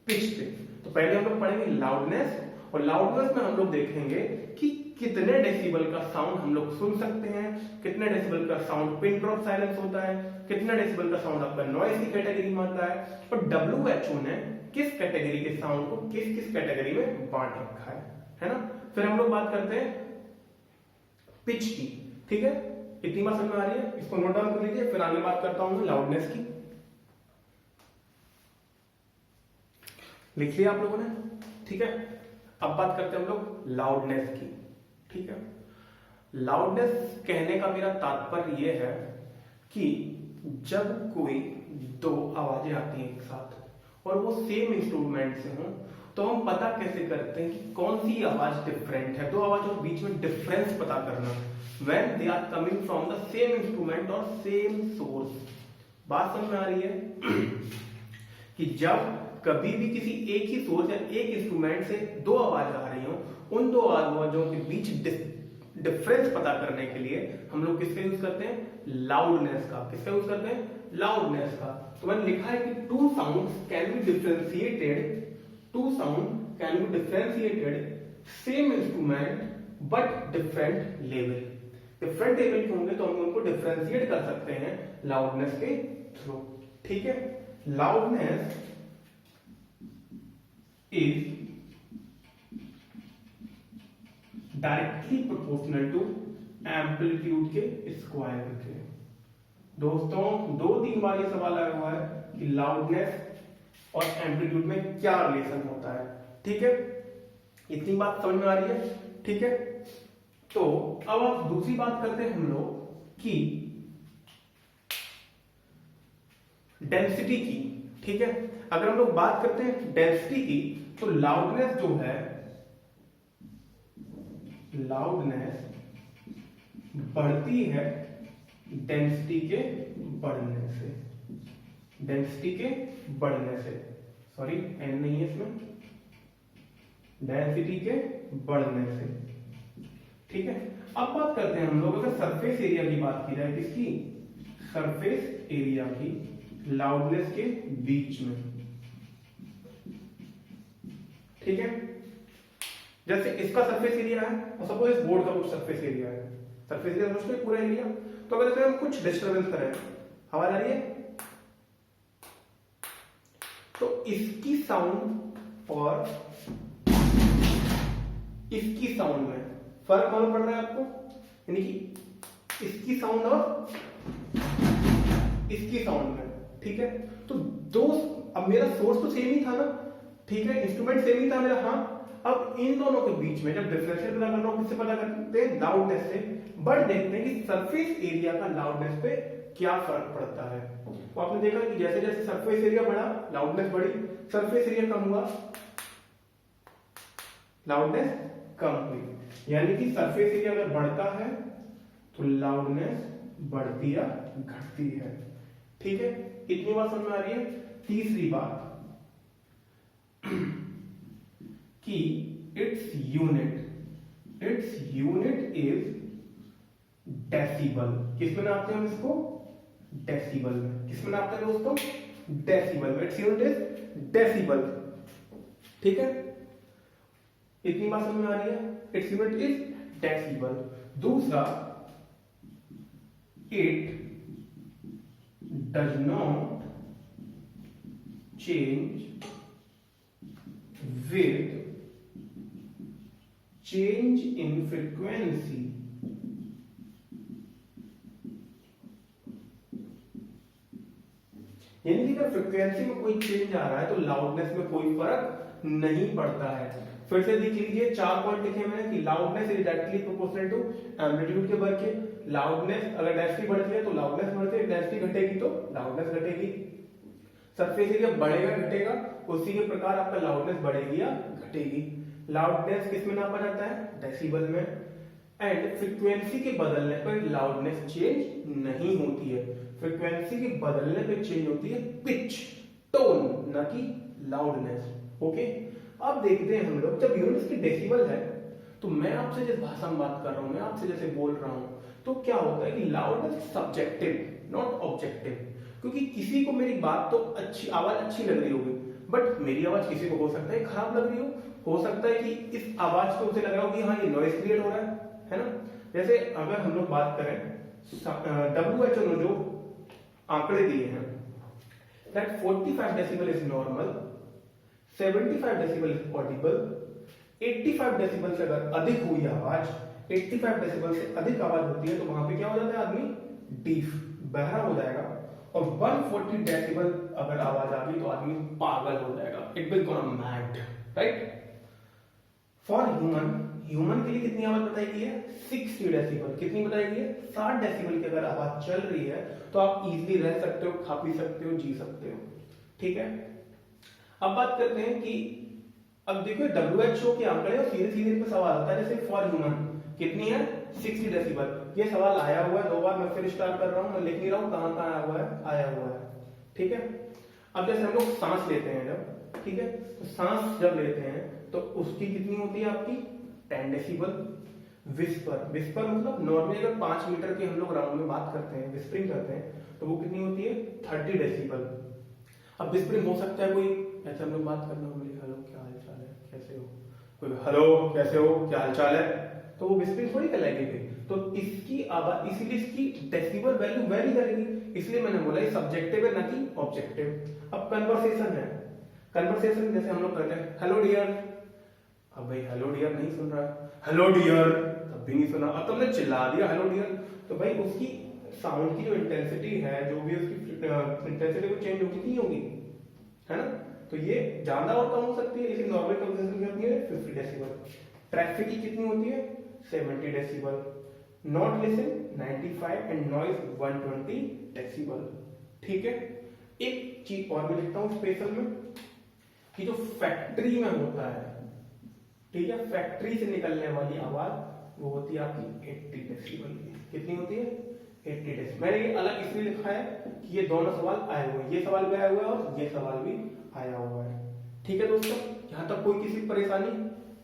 पिच पे। तो पहले हम लोग पढ़ेंगे लाउडनेस, और लाउडनेस में हम लोग देखेंगे कि कितने डेसिबल का साउंड हम लोग सुन सकते हैं, कितने डेसिबल का साउंड पिन ड्रॉप साइलेंस होता है, कितने डेसिबल का साउंड आपका नॉइज की कैटेगरी में आता है, और WHO ने किस कैटेगरी के साउंड को किस किस कैटेगरी में बांट रखा है ना। फिर हम लोग बात करते हैं पिच की। ठीक है, इतनी बात समझ में आ रही है, इसको नोट डाउन कर लीजिए, फिर आगे बात करता हूं लाउडनेस की। लिख लिया आप लोगों ने। ठीक है, अब बात करते हैं हम लोग लाउडनेस की। ठीक है, लाउडनेस कहने का मेरा तात्पर्य यह है कि जब कोई 2 आवाजें आती हैं एक साथ और वो सेम इंस्ट्रूमेंट से हों, तो हम पता कैसे करते हैं कि कौन सी आवाज डिफरेंट है। 2 आवाजों के बीच में डिफरेंस पता करना, when they are coming from the same instrument or same source, बात समझ में आ रही है कि जब कभी भी किसी एक ही सोर्स या एक इंस्ट्रूमेंट से दो आवाज आ रही हो, उन दो आवाजों के बीच डिफरेंस पता करने के लिए हम लोग किसका यूज करते हैं? लाउडनेस का। किसका यूज करते हैं? लाउडनेस का। तो मैंने लिखा है कि two sound can be differentiated, two sound can be differentiated same instrument but different level. Different level के होंगे तो हम उनको डिफरेंशिएट कर सकते हैं लाउडनेस के थ्रू। ठीक है, loudness is directly proportional to amplitude के स्क्वायर के। दोस्तों 2-3 बार ये सवाल आया हुआ है कि लाउडनेस और एम्पलीट्यूड में क्या रिलेशन होता है। ठीक है, इतनी बात समझ में आ रही है? ठीक है, तो अब आप दूसरी बात करते हैं हम लोग कि डेंसिटी की। ठीक है, अगर हम लोग बात करते हैं डेंसिटी की तो लाउडनेस जो है, लाउडनेस बढ़ती है डेंसिटी के बढ़ने से। डेंसिटी के बढ़ने से, सॉरी एन नहीं है इसमें, डेंसिटी के बढ़ने से। ठीक है, अब बात करते हैं हम लोग अगर सरफेस एरिया की बात की जाए, किसकी? सरफेस एरिया की लाउडनेस के बीच में। ठीक है, जैसे इसका सरफेस एरिया है और सपोज इस बोर्ड का कुछ सरफेस एरिया है। सरफेस एरिया समझते पूरा एरिया। तो अगर इसमें हम कुछ डिस्टर्बेंस करें, आवाज आ रही है, तो इसकी साउंड और इसकी साउंड में फर्क मालूम पड़ रहा है आपको? यानी कि इसकी साउंड और इसकी साउंड में। ठीक है, तो दो, अब मेरा सोर्स तो सेम ही था ना, ठीक है, इंस्ट्रूमेंट सेम ही था मेरा। हाँ, अब इन दोनों के बीच में जब डिफरेंशियल पता करना हो, किससे पता करते हैं? लाउडनेस से। बट देखते हैं कि सरफेस एरिया का लाउडनेस पे क्या फर्क पड़ता है। तो आपने देखा कि जैसे जैसे सरफेस एरिया बढ़ा, लाउडनेस बढ़ी, सरफेस एरिया कम हुआ, लाउडनेस कम हुई। यानी कि सरफेस एरिया अगर बढ़ता है तो लाउडनेस बढ़ती या घटती है। ठीक है, इतनी बात समझ में आ रही है? तीसरी बात कि इट्स यूनिट इज डेसिबल। किसमें नापते हैं हम इसको? डेसिबल में। किसमें नापते हैं दोस्तों? डेसिबल में। It's unit is decibel. ठीक है, इतनी बात समझ में आ रही है? It's unit is decibel. दूसरा, it does not change with change in frequency। यानी कि अगर फ्रीक्वेंसी में कोई चेंज आ रहा है तो लाउडनेस में कोई फर्क नहीं पड़ता है। फिर से देख लीजिए, 4 पॉइंट लिखे हुए हैं कि loudness is directly proportional to amplitude के वर्ग के। लाउडनेस अगर डेंसिटी बढ़ती है तो लाउडनेस बढ़ती है, डेंसिटी घटेगी तो लाउडनेस घटेगी। सरफेस एरिया बढ़ेगा घटेगा, उसी के प्रकार आपका लाउडनेस बढ़ेगी या घटेगी। लाउडनेस किस में नापा जाता है? डेसिबल में। एंड फ्रीक्वेंसी के बदलने पर लाउडनेस चेंज नहीं होती है। फ्रीक्वेंसी के बदलने पर चेंज होती है पिच, टोन, ना कि लाउडनेस। ओके, अब देखते हैं हम लोग, जब यूनिट्स की डेसिबल है तो मैं आपसे जिस भाषा में बात कर रहा हूं, मैं आपसे जैसे बोल रहा हूं, तो क्या होता है कि लाउडनेस सब्जेक्टिव नॉट ऑब्जेक्टिव। क्योंकि किसी को मेरी बात तो अच्छी, आवाज अच्छी लग रही होगी, बट मेरी आवाज किसी को हो सकता है खराब लग रही हो सकता है कि इस आवाज को उसे लग रहा हो कि हाँ ये नॉइस क्रिएट हो रहा है ना। जैसे अगर हम लोग बात करें WHO ने जो आंकड़े दिए हैं, that 45 decibel is normal, 75 decibel is Audible, 85 decibel से अगर अधिक हुई आवाज, 85 डेसिबल से अधिक आवाज होती है तो वहां पे क्या हो जाता है? आदमी डीफ, बहरा हो जाएगा। और 140 डेसिबल अगर आवाज आ गई तो आदमी पागल हो जाएगा, it will go mad, right. For human के लिए कितनी आवाज बताई गई है? 60 डेसिबल। कितनी बताई गई है? 60 डेसिबल की अगर आवाज चल रही है तो आप इजीली रह सकते हो, खा पी सकते हो, जी सकते हो। ठीक है, अब बात करते हैं कि अब देखो WHO के आंकड़े और सीधे सीधे पे सवाल आता है। जैसे फॉर ह्यूमन कितनी है? 60 डेसिबल। ये सवाल आया हुआ है 2 बार, मैं फिर स्टार्ट कर रहा हूं, मैं लिख नहीं रहा हूं कहां कहां आया हुआ है, आया हुआ है। ठीक है। अब जैसे हम लोग सांस लेते हैं जब, ठीक है, तो सांस जब लेते हैं तो उसकी कितनी होती है आपकी 10 डेसिबल। विस्पर, विस्पर मतलब नॉर्मली अगर 5 मीटर के हम लोग राउंड में बात करते हैं, विस्परिंग करते हैं, तो वो कितनी होती है 30 डेसिबल। अब विस्परिंग हो सकता है कोई ऐसे हम लोग बात करना हो, हेलो क्या हाल चाल है, कैसे हो, कोई हेलो कैसे हो, क्या हाल चाल है, तो वो विस्परिंग थोड़ी कहलाएगी फिर। तो इसकी आवाज, इसीलिए इसकी डेसिबल वैल्यू वेरी करेगी, इसलिए मैंने बोला ये सब्जेक्टिव है ना कि ऑब्जेक्टिव। अब कन्वर्सेशन है, कन्वर्सेशन जैसे हम लोग करते हैं हेलो डियर, अब भाई हेलो डियर नहीं सुन रहा है, हेलो डियर तब भी नहीं सुना, अब तुमने चिल्ला दिया हेलो डियर, तो भाई उसकी साउंड की जो इंटेंसिटी है, जो भी उसकी इंटेंसिटी वो चेंज होगी नहीं होगी, है ना। तो ये ज्यादा और कम हो सकती है, लेकिन नॉर्मल कन्वर्सेशन की होती है 50 डेसिबल। ट्रैफिक की कितनी होती है 70 decibel. Not listen 95 and noise 120 decibel. ठीक है। एक चीज और मैं लिखता हूं स्पेशल में कि जो फैक्ट्री में होता है, ठीक है, फैक्ट्री से निकलने वाली आवाज वो होती है आपकी 80 डेसिबल की। कितनी होती है 80 डेसिबल। मैंने ये अलग इसलिए लिखा है कि ये दोनों सवाल आए हुए हैं, ये सवाल भी आया हुआ है और ये सवाल भी आया हुआ है। ठीक है दोस्तों, यहां तक कोई किसी परेशानी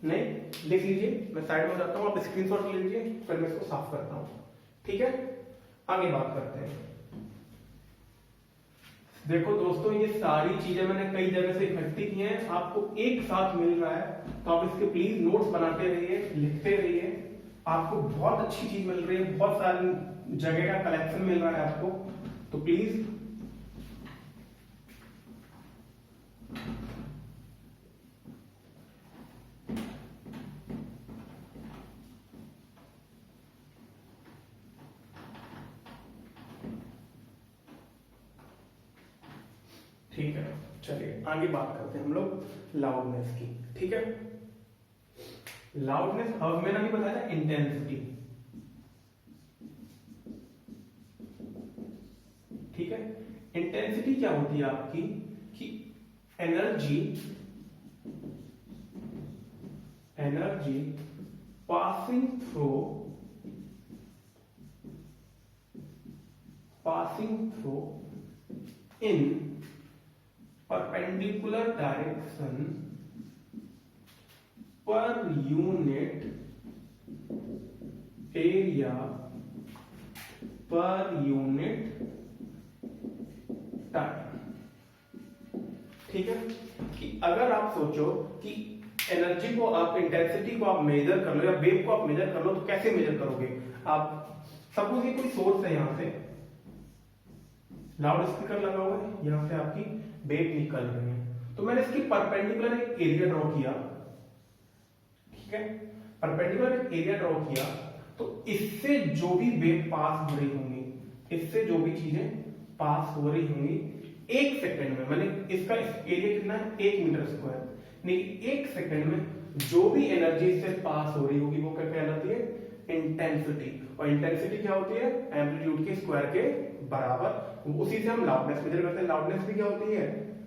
नहीं, लिख लीजिए, मैं साइड में जाता हूं, आप स्क्रीनशॉट ले लीजिए, फिर मैं इसको साफ करता हूं। ठीक है, आगे बात करते हैं। देखो दोस्तों, ये सारी चीजें मैंने कई जगह से इकट्ठी की हैं, आपको एक साथ मिल रहा है, तो आप इसके प्लीज नोट्स बनाते रहिए, लिखते रहिए। आपको बहुत अच्छी चीज मिल रही है, बहुत सारी जगह का कलेक्शन मिल रहा है आपको, तो प्लीज ठीक है। चलिए आगे बात करते हैं हम लोग लाउडनेस की। ठीक है, लाउडनेस अब मैंने अभी बताया इंटेंसिटी। ठीक है, इंटेंसिटी क्या होती है आपकी कि एनर्जी पासिंग थ्रू इन perpendicular direction per unit area per unit time। ठीक है, कि अगर आप सोचो कि एनर्जी को आप, इंटेंसिटी को आप मेजर कर लो या वेव को आप मेजर कर लो, तो कैसे मेजर करोगे आप। सपोज ये कोई सोर्स है, यहां से लाउड स्पीकर लगा हुआ है, यहां से आपकी वेव निकल रही है, तो मैंने इसकी परपेंडिकुलर एक एरिया ड्रॉ किया। ठीक है, परपेंडिकुलर एक एरिया ड्रॉ किया, तो इससे जो भी वेव पास हो रही होंगी, इससे जो भी चीजें पास हो रही होंगी, 1 सेकंड में, मैंने इसका एरिया कितना है 1 मीटर स्क्वायर, नहीं 1 सेकंड में जो भी एनर्जी इससे पास हो रही होगी वो क्या कहलाती है इंटेंसिटी। और इंटेंसिटी क्या होती है एम्पलीट्यूड के स्क्वायर के बराबर। उसी से हम लाउडनेस मेजर करते हैं। लाउडनेस भी क्या होती है,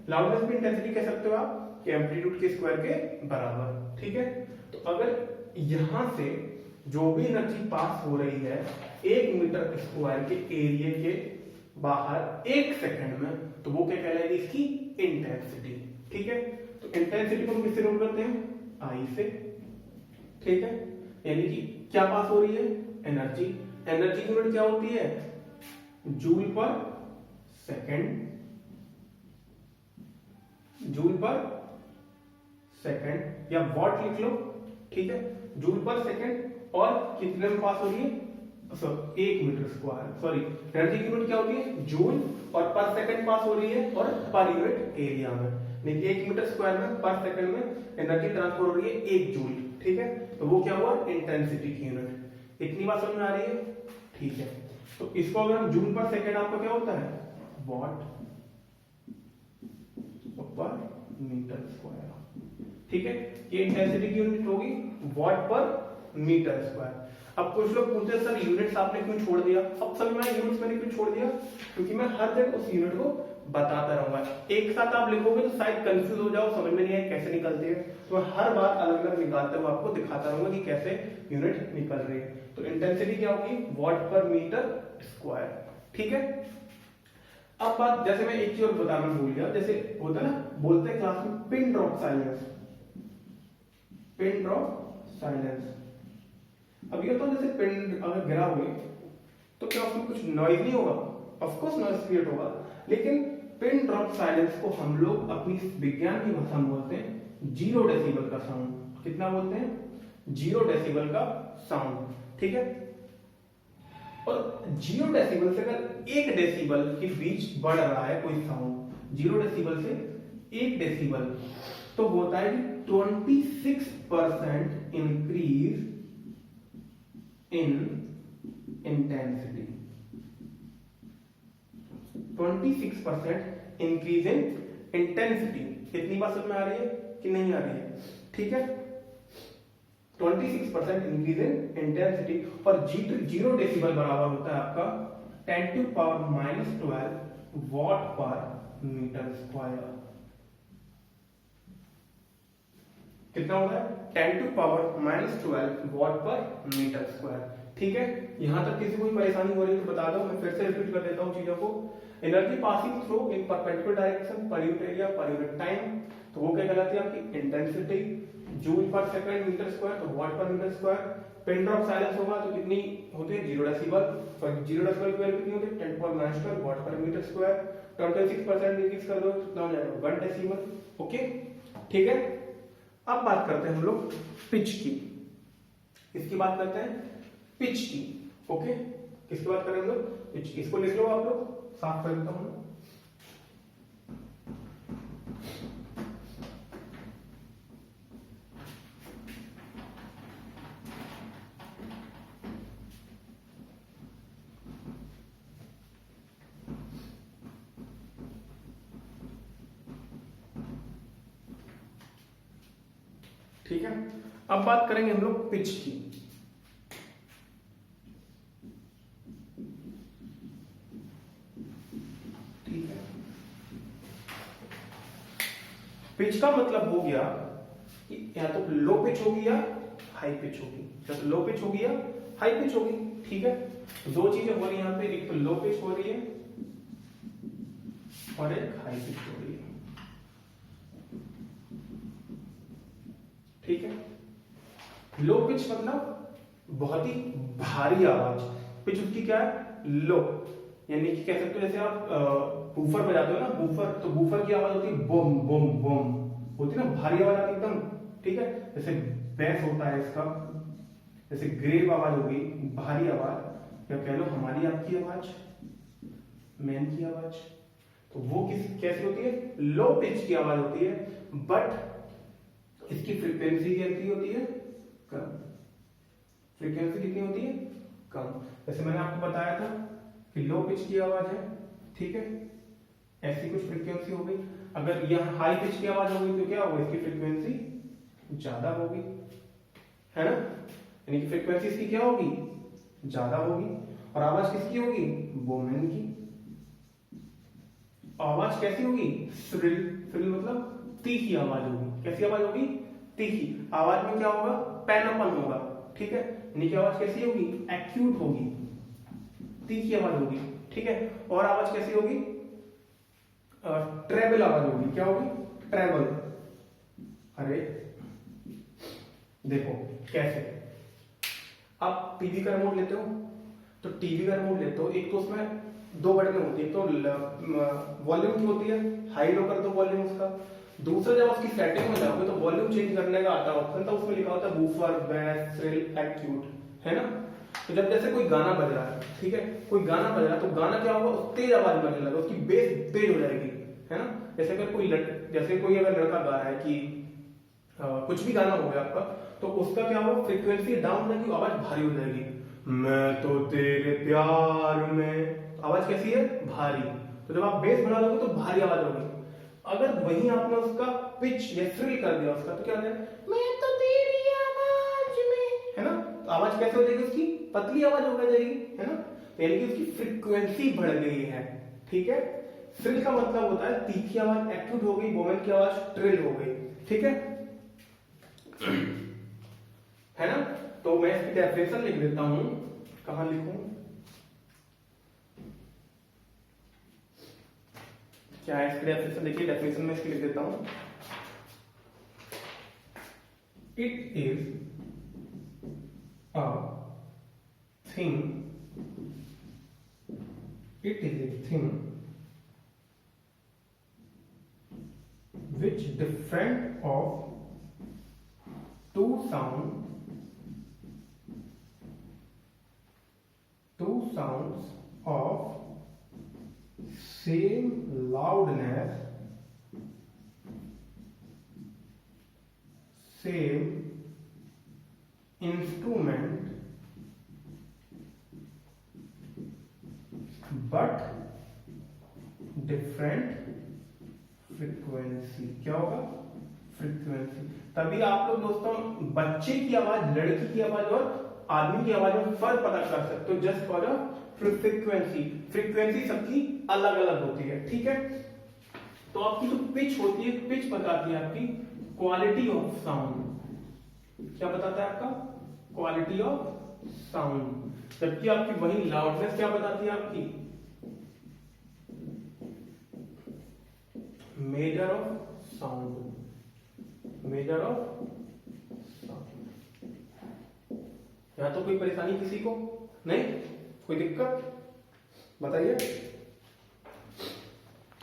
लाउडनेस भी इंटेंसिटी कह सकते हो आप कि एम्पलीट्यूड के स्क्वायर के बराबर। ठीक है, तो अगर यहां से जो भी एनर्जी पास हो रही है 1 मीटर स्क्वायर के एरिया के बाहर 1 सेकंड में, तो वो क्या कहलाएगी इसकी इंटेंसिटी। ठीक है, तो इंटेंसिटी को हम किससे नोट करते हैं आई से। ठीक है, यानी कि क्या पास हो रही है एनर्जी। एनर्जी की यूनिट क्या होती है joule per second, joule per second या वॉट लिख लो। ठीक है, जूल पर सेकंड, और कितने में पास हो रही है 1 मीटर स्क्वायर। सॉरी, एनर्जी की यूनिट क्या होती है जूल, और पर सेकंड पास हो रही है, और पर यूनिट एरिया में, नहीं 1 मीटर स्क्वायर में पर सेकंड में एनर्जी ट्रांसफर हो रही है 1 जूल। ठीक है, तो वो क्या हुआ इंटेंसिटी की यूनिट। इतनी बात समझ में आ रही है। ठीक है, तो इसको अगर हम जूल पर सेकंड, आपका क्या होता है वॉट पर मीटर स्क्वायर। ठीक है, ये इंटेंसिटी की यूनिट होगी वॉट पर मीटर स्क्वायर। अब कुछ लोग पूछते हैं सर यूनिट्स आपने क्यों छोड़ दिया। अब समझ में आया यूनिट्स मैंने क्यों छोड़ दिया, क्योंकि मैं हर जगह उस यूनिट को बताता रहूंगा। एक साथ आप लिखोगे तो शायद कंफ्यूज हो जाओ, समझ में नहीं आए कैसे निकलती है, तो मैं हर बार अलग अलग निकालते हुए आपको दिखाता रहूंगा कि कैसे यूनिट निकल रही है। तो इंटेंसिटी क्या होगी वॉट पर मीटर स्क्वायर। ठीक है, अब बात, जैसे मैं एक चीज और बताना भूल गया, जैसे होता है ना, बोलते हैं क्लास में pin drop silence, pin drop silence. अब ये तो जैसे पिन अगर गिरा हुए तो क्या उसमें कुछ नॉइज नहीं होगा? ऑफ कोर्स नॉइज क्रिएट होगा, लेकिन पिन ड्रॉप साइलेंस को हम लोग अपनी विज्ञान की भाषा में बोलते हैं 0 डेसिबल का साउंड। कितना बोलते हैं? 0 डेसिबल का साउंड, ठीक है। और 0 डेसिबल से अगर 1 डेसिबल के बीच बढ़ रहा है कोई साउंड, 0 डेसिबल से 1 डेसिबल, तो होता है 26% increase in intensity. 26% increase in intensity. कितनी बात समझ में आ रही है कि नहीं आ रही है? ठीक है, 26% इंक्रीज इन इंटेंसिटी। और 0 डेसिबल बराबर होता है आपका 10⁻⁻12 वॉट पर मीटर स्क्वायर। कितना होता है? 10⁻⁻12 वॉट पर मीटर स्क्वायर। ठीक है, यहां तक किसी को परेशानी हो रही है तो बता दो, मैं फिर से रिपीट कर देता हूं चीजों को। Energy passing through in perpendicular direction per unit area per unit time, तो वो क्या कहलाती है आपकी? Intensity. Joule per second metre square, तो watt per metre square. Pin drop silence होगा तो कितनी होती है? 0 डेसिबल। और 0 डेसिबल की वैल्यू कितनी होती है? 10⁻⁻12 what per metre square. 26% increase कर दो तो कितना हो जाएगा? 1 डेसिबल। ओके, ठीक है। अब बात करते हैं हम लोग पिच की। इसकी बात करते हैं पिच की। ओके, किसकी बात करें हम लोग? पिच की। इसको लिख लो आप लोग, साफ कर देता हूं। ठीक है, अब बात करेंगे हम लोग पिच की। ठीक है, पिच का मतलब हो गया कि या तो लो पिच होगी या हाई पिच होगी। या तो लो पिच होगी या हाई पिच होगी। ठीक है, दो चीजें हो रही है यहां पे, एक तो लो पिच हो रही है और एक हाई पिच हो रही है। ठीक है, लो पिच मतलब बहुत ही भारी आवाज। पिच उसकी क्या है? लो, यानी कि कह सकते हो जैसे आप बूफर बजाते हो ना, बूफर, तो बूफर की आवाज होती है बम बम बम, होती है ना, भारी आवाज आती है एकदम। ठीक है, जैसे बेस होता है इसका, जैसे ग्रेव आवाज होगी, भारी आवाज, या कह लो हमारी आपकी आवाज, मैन की आवाज, तो वो कैसी होती है? लो पिच की आवाज होती है। बट इसकी फ्रीक्वेंसी कितनी होती है? कम। फ्रीक्वेंसी कितनी होती है? कम। जैसे मैंने आपको बताया था कि लो पिच की आवाज है, ठीक है, ऐसी कुछ फ्रीक्वेंसी हो गई। अगर यह हाई पिच की आवाज होगी तो क्या होगा? इसकी फ्रीक्वेंसी ज्यादा होगी, है ना, यानी कि फ्रीक्वेंसी इसकी क्या होगी? ज्यादा होगी। और आवाज किसकी होगी? वोमेन की। आवाज कैसी होगी? श्रिल। श्रिल मतलब तीखी आवाज होगी। कैसी आवाज होगी? तीखी। आवाज में क्या होगा? पैनापन होगा। ठीक है, यानी कि आवाज कैसी होगी? एक्यूट होगी, तीखी आवाज होगी। ठीक है, और आवाज कैसी होगी? ट्रेबल आवाज होगी। क्या होगी? ट्रेबल। अरे देखो कैसे, आप टीवी का रिमोट लेते हो, तो टीवी का रिमोट लेते हो, एक तो उसमें दो बटन होती है, एक तो वॉल्यूम की होती है, हाई लो कर दो वॉल्यूम उसका। दूसरा जब उसकी सेटिंग में जाओगे तो वॉल्यूम चेंज करने का आता है ऑप्शन, तो उसमें लिखा होता है बूफर, बेस, श्रिल, एक्यूट, है ना। तो जब जैसे कोई गाना बज रहा है, ठीक है, कोई गाना बज रहा है, तो गाना क्या होगा? तेज आवाज में बजने लगा, उसकी बेस तेज हो जाएगी, है ना। जैसे अगर कोई अगर लड़का गा रहा है कि कुछ भी गाना हो गया आपका, तो उसका क्या होगा? फ्रीक्वेंसी डाउन रहेगी, आवाज भारी हो जाएगी। मैं तो तेरे प्यार में, आवाज कैसी है? भारी। तो जब आप बेस बढ़ा दोगे तो भारी आवाज होगी। अगर वहीं आपने उसका पिच या श्रिल कर दिया उसका, तो क्या हो जाएगा? मैं तो तेरी आवाज में, है ना। तो आवाज कैसे हो जाएगी उसकी? पतली आवाज हो जाएगी, है ना। तो यानी कि उसकी फ्रीक्वेंसी बढ़ गई है। ठीक है, श्रिल का मतलब होता है तीखी आवाज, एक्यूट हो गई, वोमेन की आवाज ट्रिल हो गई। ठीक है, है ना। तो मैं इसकी डेफिनेशन लिख देता हूं, कहां लिखूं? क्या है इसकी डेफिनेशन? देखिए डेफिनेशन में इसकी लिख देता हूं, it is a thing, it is a thing which different of two sounds of same loudness, same instrument, but different frequency. क्या होगा? फ्रीक्वेंसी। तभी आप लोग दोस्तों बच्चे की आवाज, लड़की की आवाज और आदमी की आवाज में फर्क पता कर सकते हो, जस्ट फॉर फ्रीक्वेंसी। फ्रीक्वेंसी सबकी अलग अलग होती है, ठीक है। तो आपकी जो पिच होती है, पिच बताती है आपकी क्वालिटी ऑफ साउंड। क्या बताता है आपका? Quality of sound. जबकि आपकी वही लाउडनेस क्या बताती है? आपकी measure of sound. Measure of sound. यहां तो कोई परेशानी किसी को नहीं? कोई दिक्कत बताइए,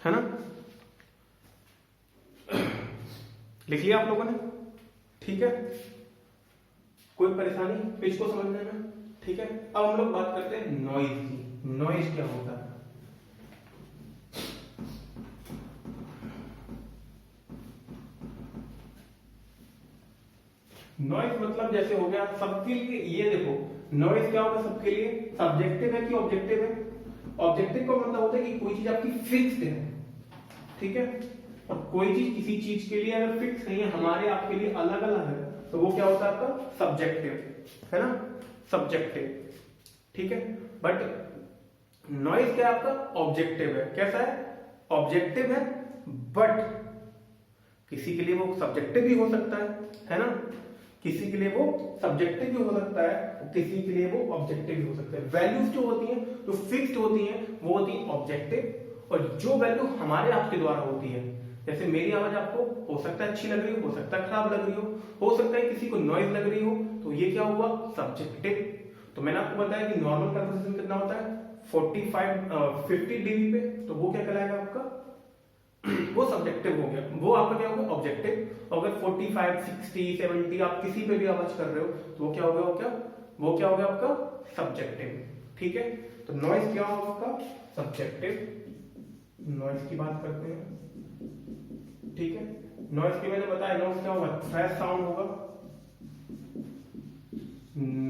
है ना? लिख लिया आप लोगों ने? ठीक है, कोई परेशानी पिच को समझने में? ठीक है। अब हम लोग बात करते हैं नॉइज की। नॉइज क्या होता है? नॉइज मतलब जैसे हो गया सबके लिए, ये देखो नॉइज क्या होगा सबके लिए? सब्जेक्टिव है कि ऑब्जेक्टिव है? ऑब्जेक्टिव का मतलब होता है कि कोई चीज आपकी फिक्स्ड है, ठीक है, और कोई चीज किसी चीज के लिए अगर फिक्स नहीं है, हमारे आपके लिए अलग अलग है, तो वो क्या होता है आपका? सब्जेक्टिव, है ना? सब्जेक्टिव, ठीक है। बट नॉइज क्या है आपका? ऑब्जेक्टिव है। कैसा है? ऑब्जेक्टिव है, बट किसी के लिए वो सब्जेक्टिव भी हो सकता है ना? किसी के लिए वो सब्जेक्टिव भी हो सकता है, किसी के लिए वो ऑब्जेक्टिव भी हो सकता है। वैल्यूज जो होती हैं, जो फिक्स्ड होती हैं, वो होती है ऑब्जेक्टिव, और जो वैल्यू हमारे आपके द्वारा होती है, जैसे मेरी आवाज आपको हो सकता है अच्छी लग रही हो सकता है खराब लग रही हो सकता है किसी को नॉइज लग रही हो, तो ये क्या हुआ? सब्जेक्टिव। तो मैंने आपको बताया कि नॉर्मल कन्वर्सेशन कितना होता है? 50 डीबी पे, तो वो क्या कहलाएगा आपका? वो सब्जेक्टिव हो गया। वो आपका क्या होगा? ऑब्जेक्टिव। अगर 45, 60, 70 आप किसी पे भी आवाज कर रहे हो, तो वो क्या हो गया? वो क्या हो गया आपका? सब्जेक्टिव, ठीक है। तो नॉइज क्या होगा आपका? सब्जेक्टिव। नॉइज की बात करते हैं, ठीक है। नॉइज की मैंने बताया, नॉइज क्या होगा? फ्रेश साउंड होगा,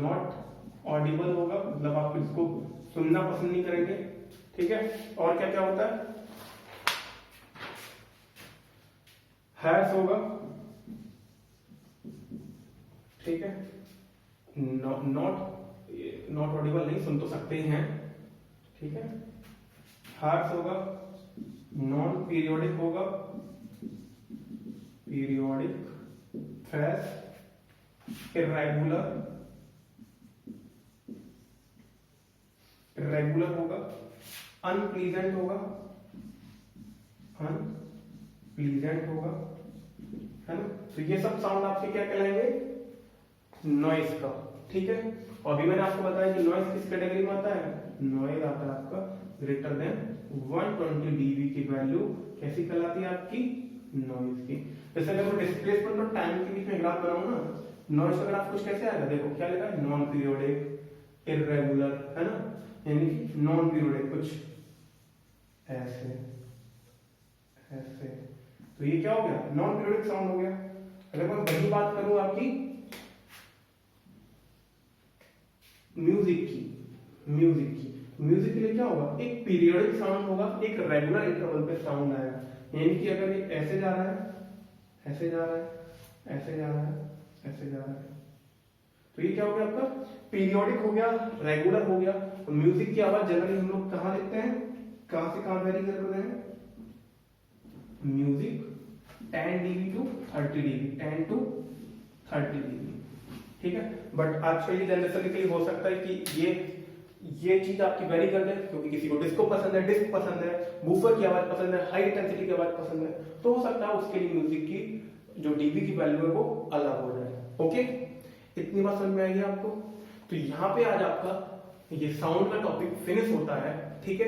नॉट ऑडिबल होगा, मतलब आप इसको सुनना पसंद नहीं करेंगे, ठीक है। और क्या क्या होता है? हैश होगा, ठीक है। नॉट ऑडिबल नहीं, सुन तो सकते ही हैं, ठीक है। हार्श होगा, नॉन पीरियोडिक होगा, पीरियोडिक, फ्रेश, इरेगुलर होगा, अनप्लीजेंट होगा, अनप्लीजेंट होगा, है ना। तो ये सब साउंड आपके क्या कहलाएंगे? नॉइज का, ठीक है। और अभी मैंने आपको बताया कि नॉइज किस कैटेगरी में आता है? नॉइज आता है आपका ग्रेटर देन 120 डीबी की वैल्यू कैसी कहलाती है आपकी? नॉइज की। जैसे अगर मैं डिस्प्लेसमेंट और टाइम के बीच में ग्राफ बनाऊं ना, नॉइज का ग्राफ कुछ कैसे आएगा? देखो क्या लिखा है? नॉन पीरियोडिक, इरेगुलर, है ना, यानी कि नॉन पीरियोडिक, कुछ ऐसे ऐसे। तो ये क्या हो गया? नॉन पीरियोडिक साउंड हो गया। अगर मैं वही बात करूं आपकी म्यूजिक के लिए क्या होगा? एक पीरियोडिक साउंड होगा, एक रेगुलर इंटरवल पे साउंड आएगा। यानी कि अगर ये ऐसे जा रहा है, ऐसे जा रहा है, ऐसे जा रहा है, ऐसे जा रहा है, तो ये क्या हो गया आपका? पीरियोडिक हो गया, रेगुलर हो गया। तो म्यूजिक की आवाज जनरली हम लोग कहां लिखते हैं? कहां से कहां वेरी कर रहे हैं? Music 10 dB to 30 dB, 10 to 30 dB, ठीक है। बट आजकल की जनरेशन के लिए हो सकता है कि ये ये चीज आपकी वेरी करते हैं, क्योंकि किसी को डिस्को पसंद है, डिस्क पसंद है, बूफर की आवाज पसंद है, हाई इंटेंसिटी की आवाज पसंद है, तो हो सकता है उसके लिए म्यूजिक की जो डीबी की वैल्यू है वो अलग हो जाए। ओके, इतनी बात समझ में आएगी आपको। तो यहाँ पे आज आपका ये साउंड का टॉपिक फिनिश होता है। ठीक है,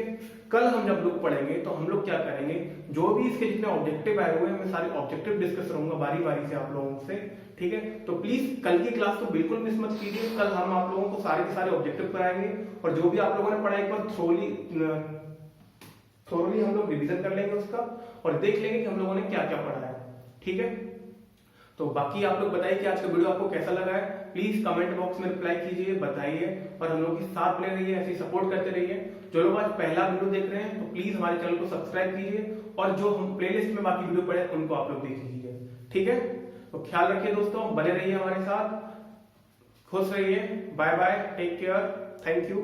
कल हम जब लोग पढ़ेंगे तो हम लोग क्या करेंगे, जो भी इसके जितने ऑब्जेक्टिव आए हुए हैं मैं सारे ऑब्जेक्टिव डिस्कस करूंगा बारी बारी से आप लोगों से। ठीक है, तो प्लीज कल की क्लास तो बिल्कुल मिस मत कीजिए। कल हम आप लोगों को सारे के सारे ऑब्जेक्टिव कराएंगे और जो भी आप लोगों ने पढ़ा एक बार थोरोली हम लोग रिवीजन कर लेंगे उसका और देख लेंगे कि हम लोगों ने क्या क्या पढ़ा है। ठीक है, तो बाकी आप लोग बताइए कि आज का वीडियो आपको कैसा लगा है। प्लीज कमेंट बॉक्स में रिप्लाई कीजिए, बताइए और हम लोग के साथ बने रहिए, ऐसे सपोर्ट करते रहिए। जो लोग आज पहला वीडियो देख रहे हैं तो प्लीज हमारे चैनल को सब्सक्राइब कीजिए और जो हम प्लेलिस्ट में बाकी वीडियो पढ़े उनको आप लोग देख लीजिए। ठीक है, तो ख्याल रखिए दोस्तों, बने रहिए हमारे साथ, खुश रहिए। Bye bye, take care, thank you.